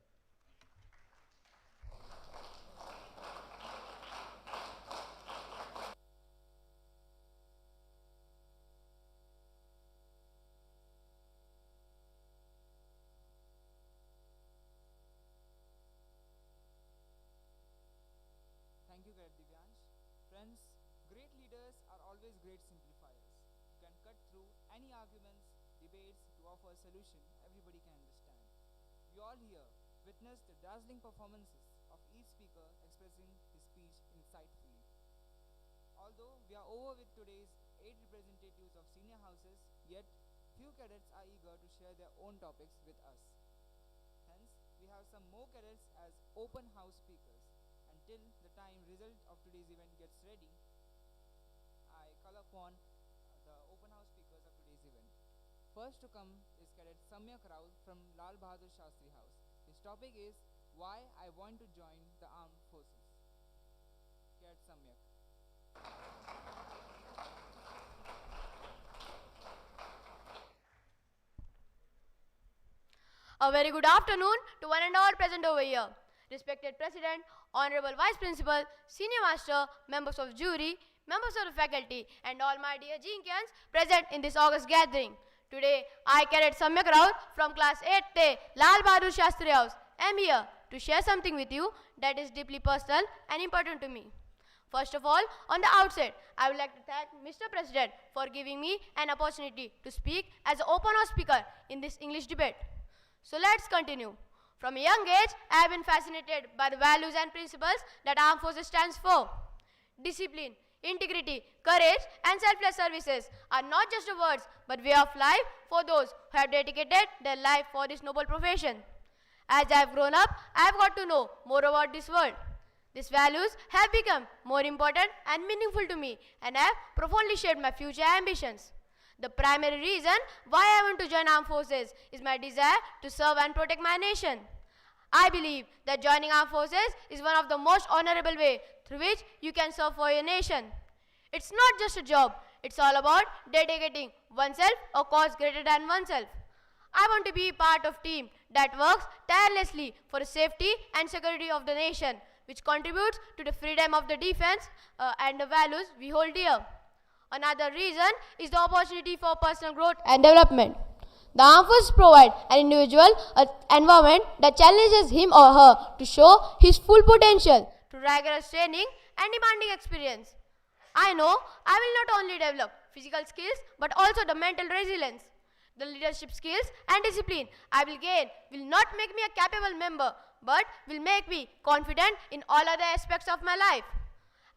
Thank you, Cadet Divyansh. Friends, great leaders are always great simplifiers. You can cut through any arguments, debates to offer a solution everybody can understand. We all here witnessed the dazzling performances of each speaker expressing his speech insightfully. Although we are over with today's 8 representatives of senior houses, yet few cadets are eager to share their own topics with us. Hence, we have some more cadets as open house speakers. Until the time result of today's event gets ready, I call upon the open house speakers of today's event. First to come is Cadet Samyak Rao from Lal Bahadur Shastri House. His topic is Why I Want to Join the Armed Forces. Cadet Samyak. A very good afternoon to one and all present over here. Respected President, Honorable Vice Principal, Senior Master, members of jury, members of the faculty, and all my dear Jinkyans present in this August gathering. Today, I, Cadet Samyak Rao from Class 8A, Lal Bahadur Shastri House, am here to share something with you that is deeply personal and important to me. First of all, on the outset, I would like to thank Mr. President for giving me an opportunity to speak as an open house speaker in this English debate. So let's continue. From a young age, I have been fascinated by the values and principles that armed forces stands for. Discipline, integrity, courage, and selfless services are not just words but way of life for those who have dedicated their life for this noble profession. As I have grown up, I have got to know more about this world. These values have become more important and meaningful to me and have profoundly shaped my future ambitions. The primary reason why I want to join armed forces is my desire to serve and protect my nation. I believe that joining armed forces is one of the most honorable ways through which you can serve for your nation. It's not just a job, it's all about dedicating oneself a cause greater than oneself. I want to be part of a team that works tirelessly for the safety and security of the nation, which contributes to the freedom of the defense and the values we hold dear. Another reason is the opportunity for personal growth and development. The armed forces provide an individual an environment that challenges him or her to show his full potential through rigorous training and demanding experience. I know I will not only develop physical skills but also the mental resilience. The leadership skills and discipline I will gain will not make me a capable member but will make me confident in all other aspects of my life.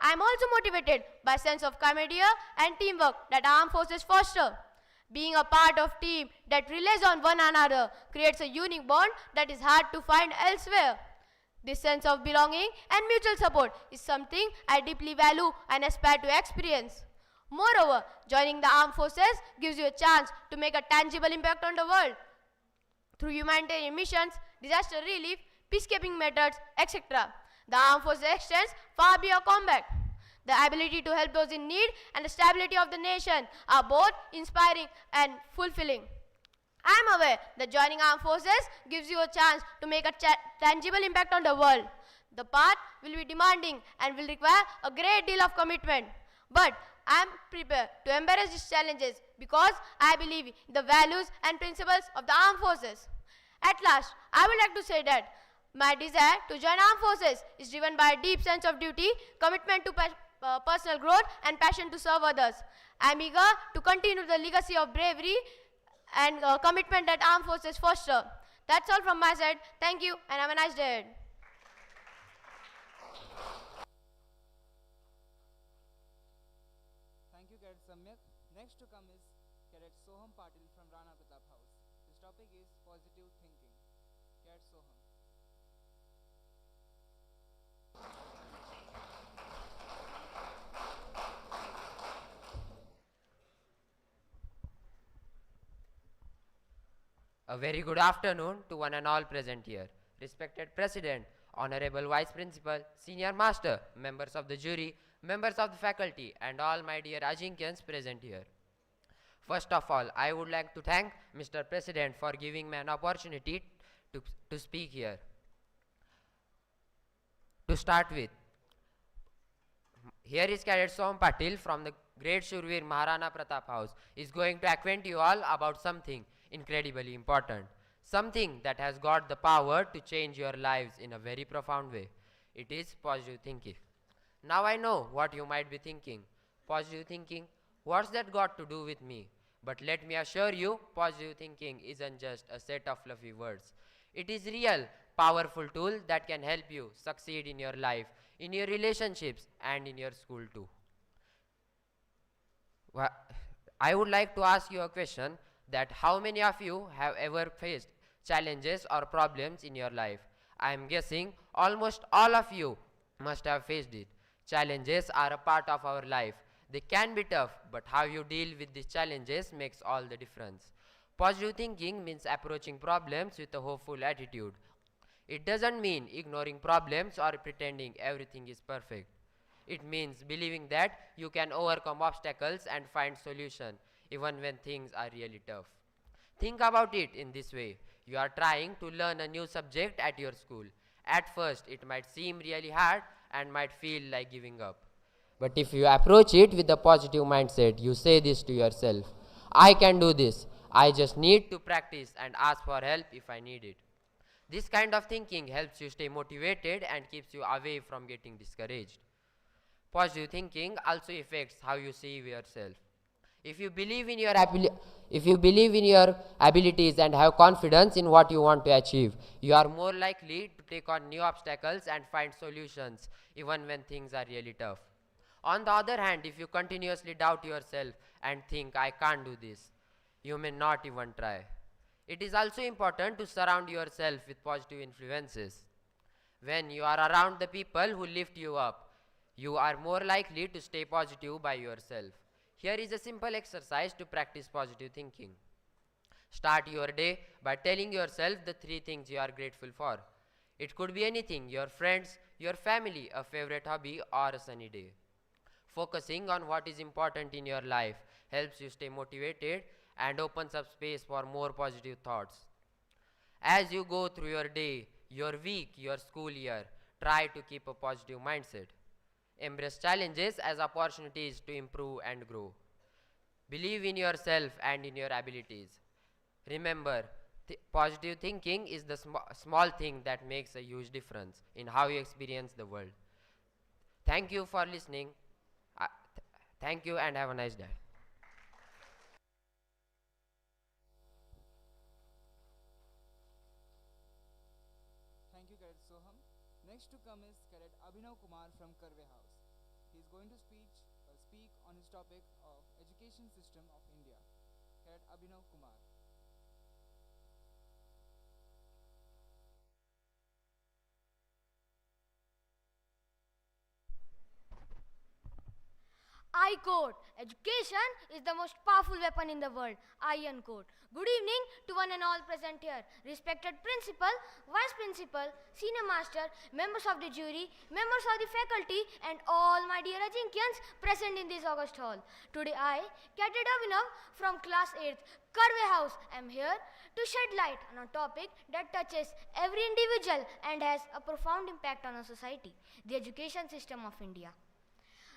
I am also motivated by a sense of camaraderie and teamwork that armed forces foster. Being a part of a team that relies on one another creates a unique bond that is hard to find elsewhere. This sense of belonging and mutual support is something I deeply value and aspire to experience. Moreover, joining the armed forces gives you a chance to make a tangible impact on the world. Through humanitarian missions, disaster relief, peacekeeping methods, etc., the armed forces extends far beyond combat. The ability to help those in need and the stability of the nation are both inspiring and fulfilling. I am aware that joining armed forces gives you a chance to make a tangible impact on the world. The path will be demanding and will require a great deal of commitment. But I am prepared to embrace these challenges because I believe in the values and principles of the armed forces. At last, I would like to say that my desire to join armed forces is driven by a deep sense of duty, commitment to personal growth and passion to serve others. I am eager to continue the legacy of bravery and commitment that armed forces foster. That's all from my side. Thank you and have a nice day ahead. Thank you, Cadet Samyak. Next to come is Cadet Soham Patil from Rana Pratap House. His topic is positive thinking. Cadet Soham. A very good afternoon to one and all present here. Respected President, Honorable Vice Principal, Senior Master, members of the jury, members of the faculty, and all my dear Ajinkyans present here. First of all, I would like to thank Mr. President for giving me an opportunity to speak here. To start with, here is Cadet Som Patil from the Great Shurveer Maharana Pratap House is going to acquaint you all about something incredibly important, something that has got the power to change your lives in a very profound way. It is positive thinking. Now I know what you might be thinking. Positive thinking, what's that got to do with me? But let me assure you, positive thinking isn't just a set of fluffy words. It is real, powerful tool that can help you succeed in your life, in your relationships, and in your school too. I would like to ask you a question that how many of you have ever faced challenges or problems in your life? I am guessing almost all of you must have faced it. Challenges are a part of our life. They can be tough, but how you deal with these challenges makes all the difference. Positive thinking means approaching problems with a hopeful attitude. It doesn't mean ignoring problems or pretending everything is perfect. It means believing that you can overcome obstacles and find solutions even when things are really tough. Think about it in this way. You are trying to learn a new subject at your school. At first, it might seem really hard and might feel like giving up. But if you approach it with a positive mindset, you say this to yourself, I can do this. I just need to practice and ask for help if I need it. This kind of thinking helps you stay motivated and keeps you away from getting discouraged. Positive thinking also affects how you see yourself. If you believe in your abilities and have confidence in what you want to achieve, you are more likely to take on new obstacles and find solutions even when things are really tough. On the other hand, if you continuously doubt yourself and think, I can't do this, you may not even try. It is also important to surround yourself with positive influences. When you are around the people who lift you up, you are more likely to stay positive by yourself. Here is a simple exercise to practice positive thinking. Start your day by telling yourself the 3 things you are grateful for. It could be anything: your friends, your family, a favorite hobby, or a sunny day. Focusing on what is important in your life helps you stay motivated and opens up space for more positive thoughts. As you go through your day, your week, your school year, try to keep a positive mindset. Embrace challenges as opportunities to improve and grow. Believe in yourself and in your abilities. Remember, positive thinking is the small thing that makes a huge difference in how you experience the world. Thank you for listening. Thank you and have a nice day. Thank you, Cadet Soham. Next to come is Cadet Abhinav Kumar from Karve House. He is going to speak on his topic of education system of India. Cadet Abhinav Kumar. I quote, education is the most powerful weapon in the world. I unquote. Good evening to one and all present here. Respected principal, vice principal, senior master, members of the jury, members of the faculty, and all my dear Ajinkyans present in this August hall. Today I, Cadet Abhinav from class 8th, Karve House, am here to shed light on a topic that touches every individual and has a profound impact on our society, the education system of India.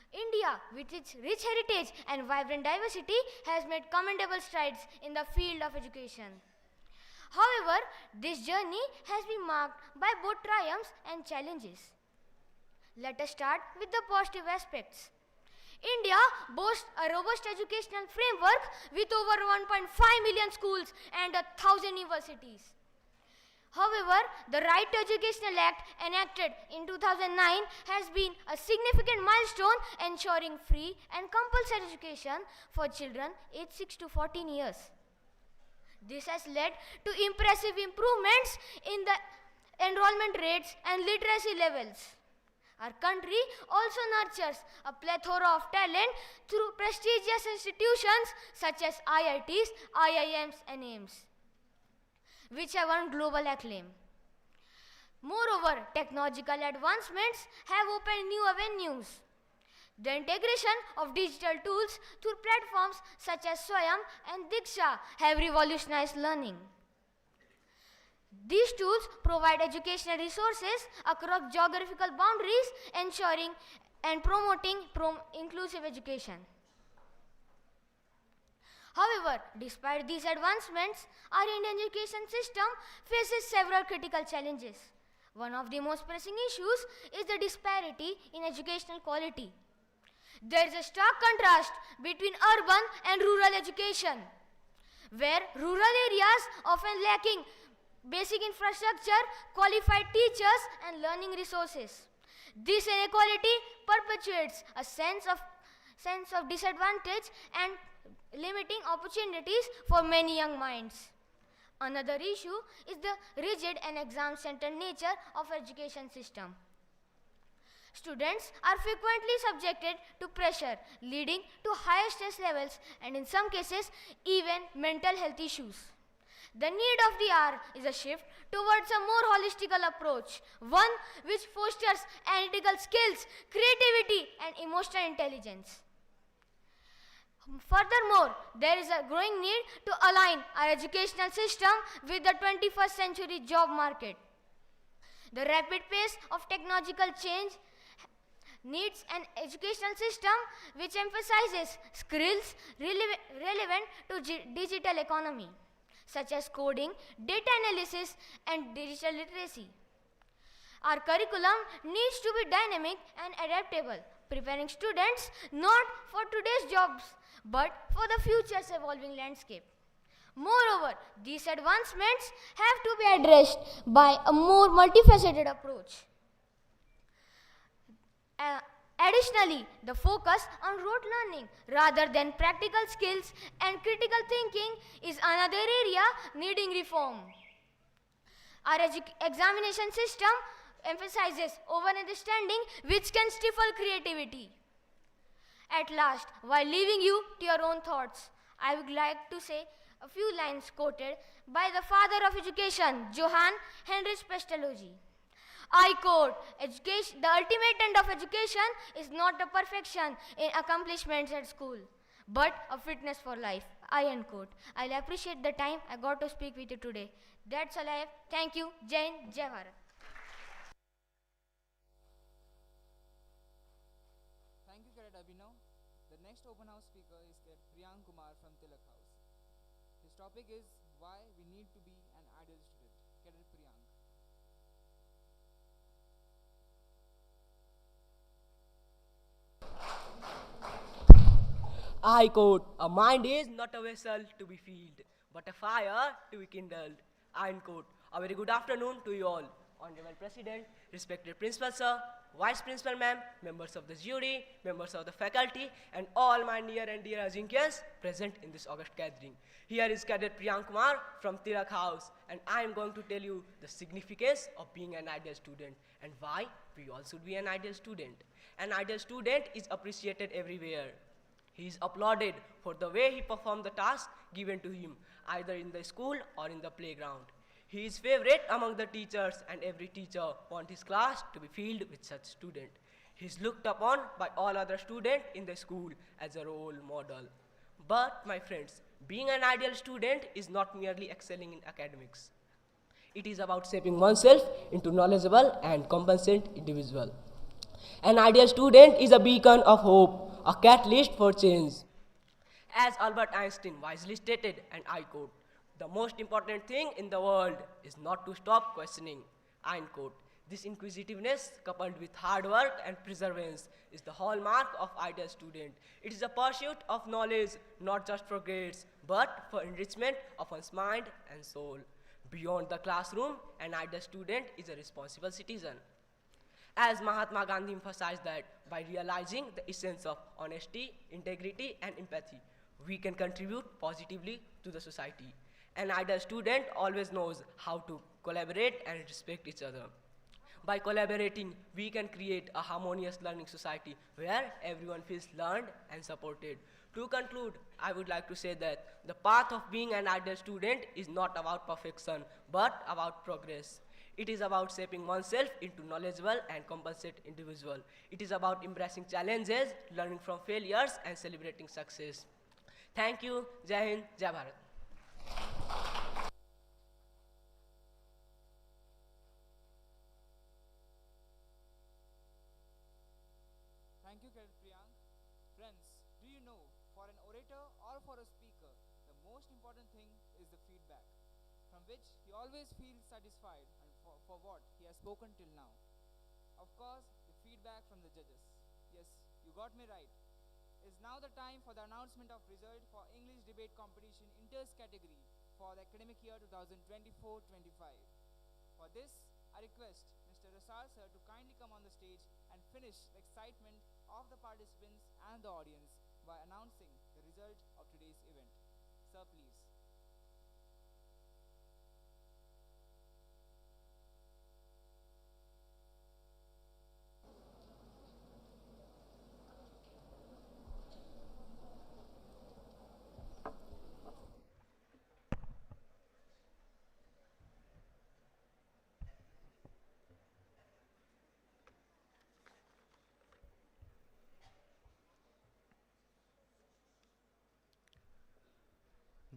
India, with its rich heritage and vibrant diversity, has made commendable strides in the field of education. However, this journey has been marked by both triumphs and challenges. Let us start with the positive aspects. India boasts a robust educational framework with over 1.5 million schools and 1,000 universities. However, the Right to Educational Act enacted in 2009 has been a significant milestone ensuring free and compulsory education for children aged 6 to 14 years. This has led to impressive improvements in the enrollment rates and literacy levels. Our country also nurtures a plethora of talent through prestigious institutions such as IITs, IIMs, and AIMS, which have won global acclaim. Moreover, technological advancements have opened new avenues. The integration of digital tools through platforms such as Swayam and Diksha have revolutionized learning. These tools provide educational resources across geographical boundaries, ensuring and promoting inclusive education. However, despite these advancements, our Indian education system faces several critical challenges. One of the most pressing issues is the disparity in educational quality. There is a stark contrast between urban and rural education, where rural areas often lacking basic infrastructure, qualified teachers, and learning resources. This inequality perpetuates a sense of disadvantage and limiting opportunities for many young minds. Another issue is the rigid and exam-centered nature of education system. Students are frequently subjected to pressure, leading to higher stress levels and in some cases even mental health issues. The need of the hour is a shift towards a more holistic approach, one which fosters analytical skills, creativity, and emotional intelligence. Furthermore, there is a growing need to align our educational system with the 21st century job market. The rapid pace of technological change needs an educational system which emphasizes skills relevant to digital economy, such as coding, data analysis, and digital literacy. Our curriculum needs to be dynamic and adaptable, preparing students not for today's jobs, but for the future's evolving landscape. Moreover, these advancements have to be addressed by a more multifaceted approach. Additionally, the focus on rote learning rather than practical skills and critical thinking is another area needing reform. Our examination system emphasizes over-understanding, which can stifle creativity. At last, while leaving you to your own thoughts, I would like to say a few lines quoted by the father of education, Johann Heinrich Pestalozzi. I quote, "Education, the ultimate end of education is not a perfection in accomplishments at school, but a fitness for life." I end quote. I'll appreciate the time I got to speak with you today. That's all I have. Thank you. Jai Hind, Jai Bharat. Thank you, Cadet Abhinav. The next open house speaker is Cadet Priyank Kumar from Tilak House. His topic is why we need to be an ideal student. Cadet Priyank. I quote, "A mind is not a vessel to be filled, but a fire to be kindled." I end quote. A very good afternoon to you all. Honorable President, respected Principal Sir, Vice Principal Ma'am, members of the jury, members of the faculty, and all my near and dear Ajinkya's present in this august gathering. Here is Cadet Priyank Kumar from Tilak House, and I am going to tell you the significance of being an ideal student and why we all should be an ideal student. An ideal student is appreciated everywhere. He is applauded for the way he performed the task given to him, either in the school or in the playground. He is favorite among the teachers, and every teacher wants his class to be filled with such student. He is looked upon by all other students in the school as a role model. But, my friends, being an ideal student is not merely excelling in academics. It is about shaping oneself into knowledgeable and competent individual. An ideal student is a beacon of hope, a catalyst for change. As Albert Einstein wisely stated, and I quote, "The most important thing in the world is not to stop questioning." I end quote. This inquisitiveness, coupled with hard work and perseverance, is the hallmark of ideal student. It is a pursuit of knowledge, not just for grades, but for enrichment of one's mind and soul. Beyond the classroom, an ideal student is a responsible citizen. As Mahatma Gandhi emphasized that by realizing the essence of honesty, integrity, and empathy, we can contribute positively to the society. An ideal student always knows how to collaborate and respect each other. By collaborating, we can create a harmonious learning society where everyone feels learned and supported. To conclude, I would like to say that the path of being an ideal student is not about perfection, but about progress. It is about shaping oneself into knowledgeable and competent individual. It is about embracing challenges, learning from failures, and celebrating success. Thank you. Jai Hind, Jai Bharat. Thank you, Cadet Priyank. Friends, do you know, for an orator or for a speaker, the most important thing is the feedback, from which he always feels satisfied and for what he has spoken till now. Of course, the feedback from the judges. Yes, you got me right. It's now the time for the announcement of result for English debate competition inters category for the academic year 2024-25. For this, I request Mr. Rasal sir to kindly come on the stage and finish the excitement of the participants and the audience by announcing the result of today's event. Sir, please.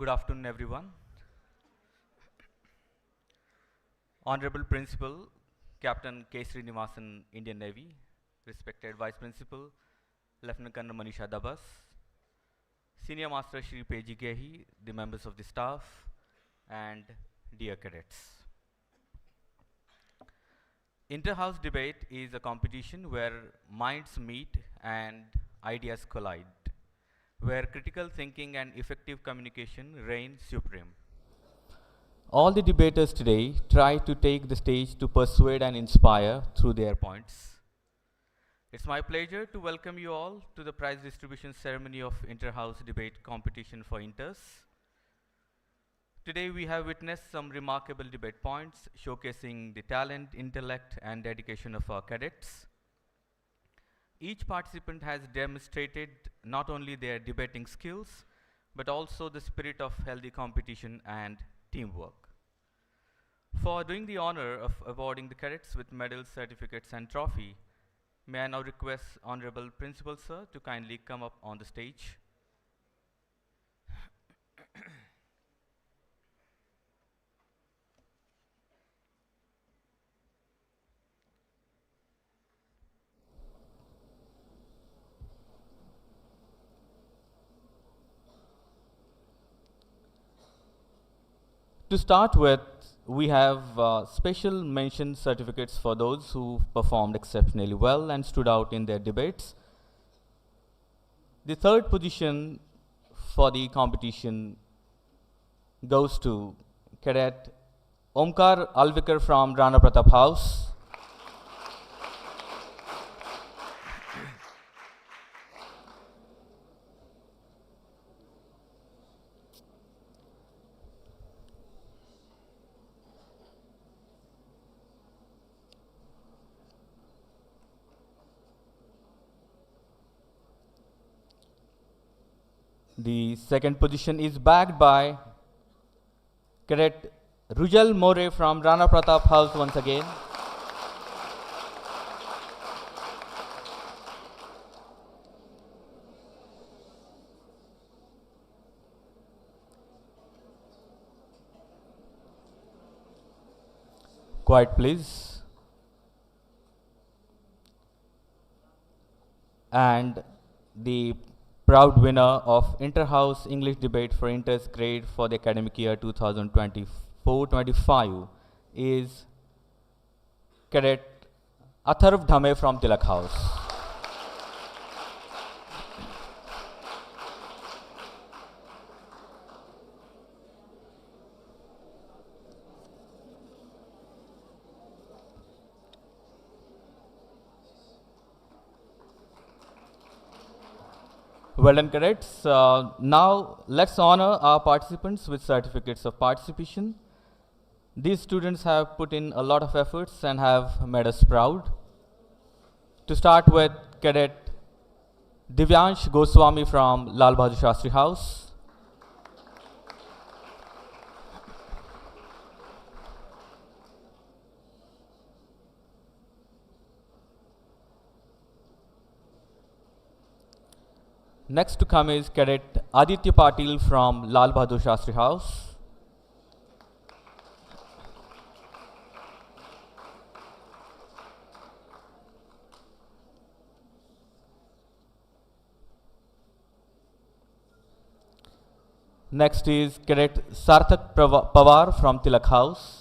Good afternoon, everyone. Honorable Principal, Captain K. Srinivasan, Indian Navy, respected Vice Principal, Lieutenant Colonel Manisha Dabas, Senior Master Shri Peji Gehi, the members of the staff, and dear cadets. Interhouse debate is a competition where minds meet and ideas collide. where critical thinking and effective communication reign supreme. All the debaters today try to take the stage to persuade and inspire through their points. It's my pleasure to welcome you all to the prize distribution ceremony of Interhouse Debate Competition for Inters. Today we have witnessed some remarkable debate points showcasing the talent, intellect, and dedication of our cadets. Each participant has demonstrated not only their debating skills, but also the spirit of healthy competition and teamwork. For doing the honor of awarding the cadets with medals, certificates, and trophy, may I now request Honorable Principal Sir to kindly come up on the stage. To start with, we have special mention certificates for those who performed exceptionally well and stood out in their debates. The third position for the competition goes to Cadet Omkar Alvikar from Rana Pratap House. The second position is bagged by Cadet Rujal More from Rana Pratap House once again. Quiet please. And the proud winner of Interhouse English Debate for Inters grade for the academic year 2024-25 is Cadet Atharv Dhame from Tilak House. Well done, cadets. Now let's honor our participants with certificates of participation. These students have put in a lot of efforts and have made us proud. To start with, Cadet Divyansh Goswami from Lal Bahadur Shastri House. Next to come is Cadet Aditya Patil from Lal Bahadur Shastri House. Next is Cadet Sarthak Pawar from Tilak House.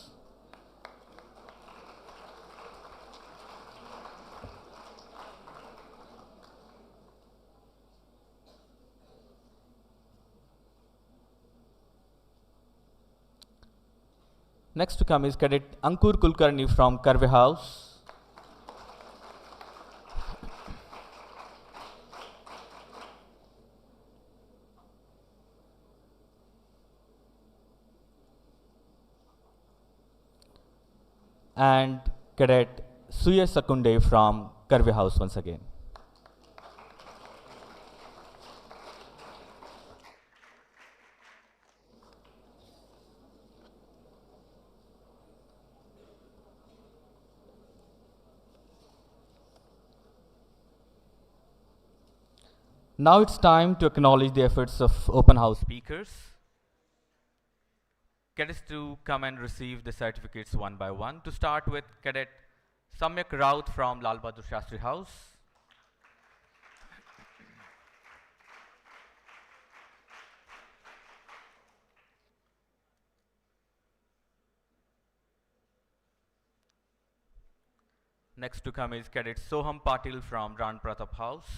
Next to come is Cadet Ankur Kulkarni from Karve House. And Cadet Suya Sakunde from Karve House once again. Now it's time to acknowledge the efforts of open house speakers. Cadets to come and receive the certificates one by one. To start with, Cadet Samyak Raut from Lal Bahadur Shastri House. Next to come is Cadet Soham Patil from Ran Pratap House.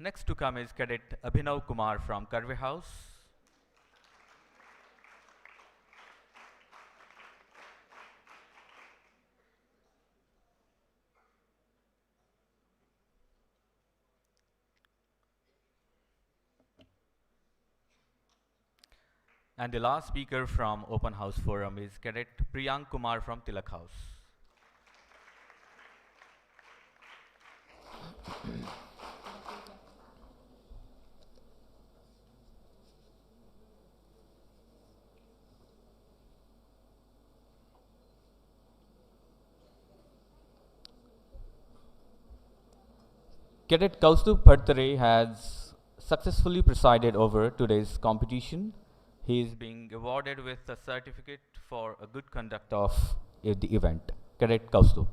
Next to come is Cadet Abhinav Kumar from Karve House. And the last speaker from Open House Forum is Cadet Priyank Kumar from Tilak House. Cadet Kaustubh Bhattare has successfully presided over today's competition. He is being awarded with a certificate for a good conduct of the event. Cadet Kaustubh.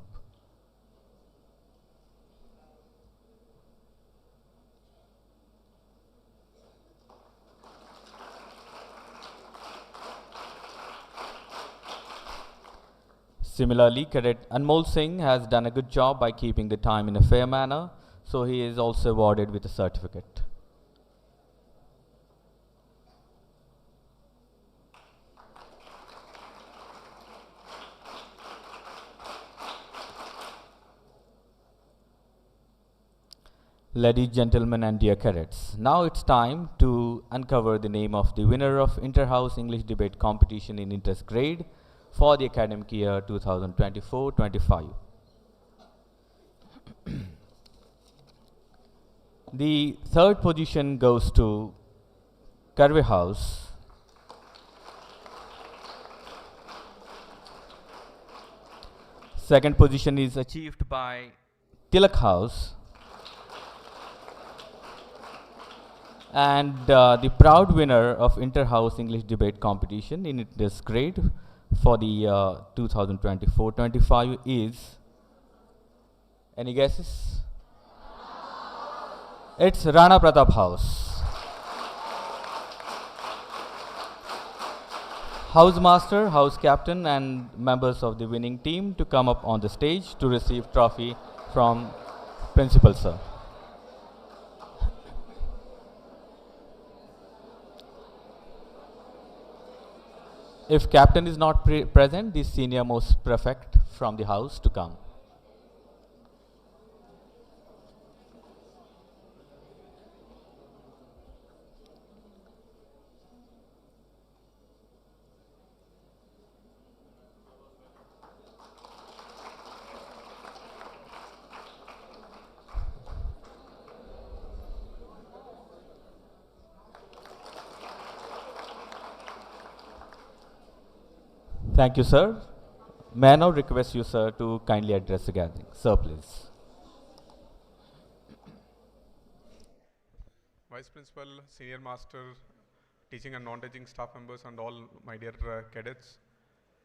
Similarly, Cadet Anmol Singh has done a good job by keeping the time in a fair manner, so he is also awarded with a certificate. Ladies, gentlemen, and dear cadets, now it's time to uncover the name of the winner of Interhouse English Debate Competition in Interest Grade for the academic year 2024-25. The third position goes to Karve House. Second position is achieved by Tilak House. And the proud winner of Interhouse English Debate Competition in this grade for the 2024-25 is, any guesses? It's Rana Pratap House. House Master, House Captain and members of the winning team to come up on the stage to receive trophy from Principal Sir. If Captain is not present, the senior most prefect from the house to come. Thank you, sir. May I now request you, sir, to kindly address the gathering. Sir, please. Vice Principal, Senior Master, teaching and non-teaching staff members and all my dear cadets.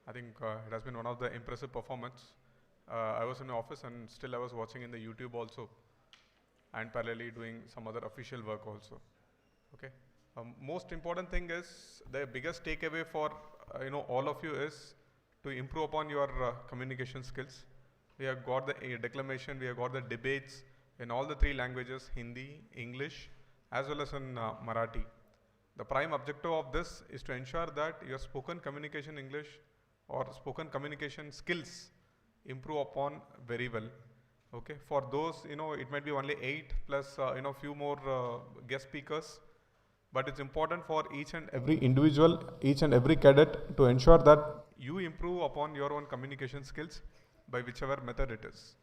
I think it has been one of the impressive performance. I was in the office and still I was watching in the YouTube also and parallelly doing some other official work also. Okay. Most important thing is the biggest takeaway for all of you is to improve upon your communication skills. We have got the declamation, we have got the debates in all the three languages, Hindi, English, as well as in Marathi. The prime objective of this is to ensure that your spoken communication English or spoken communication skills improve upon very well. Okay, for those, it might be only 8 plus, few more guest speakers. But it's important for each and every individual, each and every cadet to ensure that you improve upon your own communication skills by whichever method it is.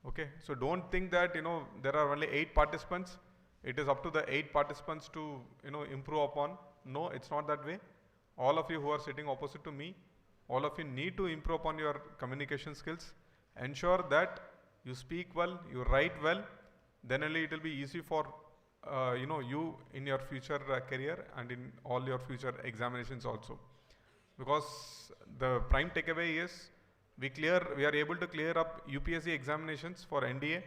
Okay, so don't think that, there are only 8 participants. It is up to the 8 participants to, improve upon. No, it's not that way. All of you who are sitting opposite to me, all of you need to improve upon your communication skills. Ensure that you speak well, you write well, then only it will be easy for you in your future career and in all your future examinations also. Because the prime takeaway is we are able to clear up UPSC examinations for NDA,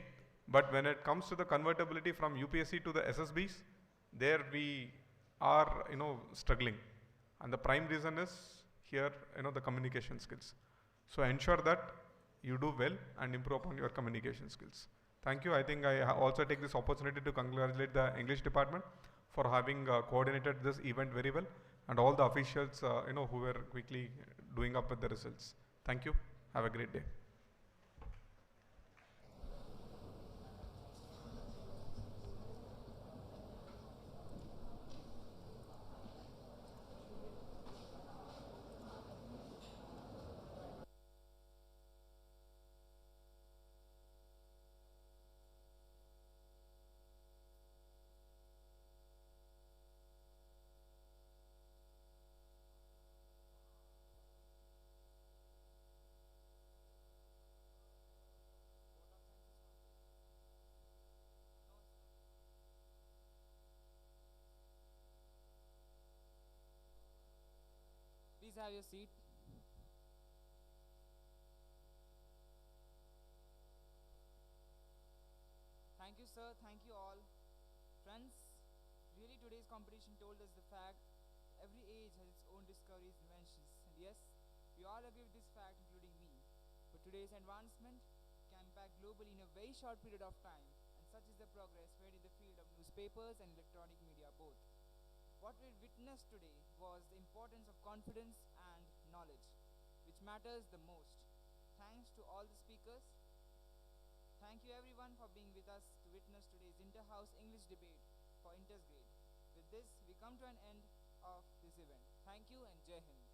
but when it comes to the convertibility from UPSC to the SSBs, there we are struggling, and the prime reason is here the communication skills. So ensure that you do well and improve upon your communication skills. Thank you. I think I also take this opportunity to congratulate the English department for having coordinated this event very well, and all the officials who were quickly doing up with the results. Thank you. Have a great day. Please have your seat. Thank you, sir. Thank you all. Friends, really today's competition told us the fact every age has its own discoveries and inventions. And yes, we all agree with this fact, including me. But today's advancement can impact globally in a very short period of time. And such is the progress made in the field of newspapers and electronic media both. What we witnessed today was the importance of confidence and knowledge, which matters the most. Thanks to all the speakers. Thank you everyone for being with us to witness today's Interhouse English debate for Intersgrade. With this, we come to an end of this event. Thank you and Jai Hind.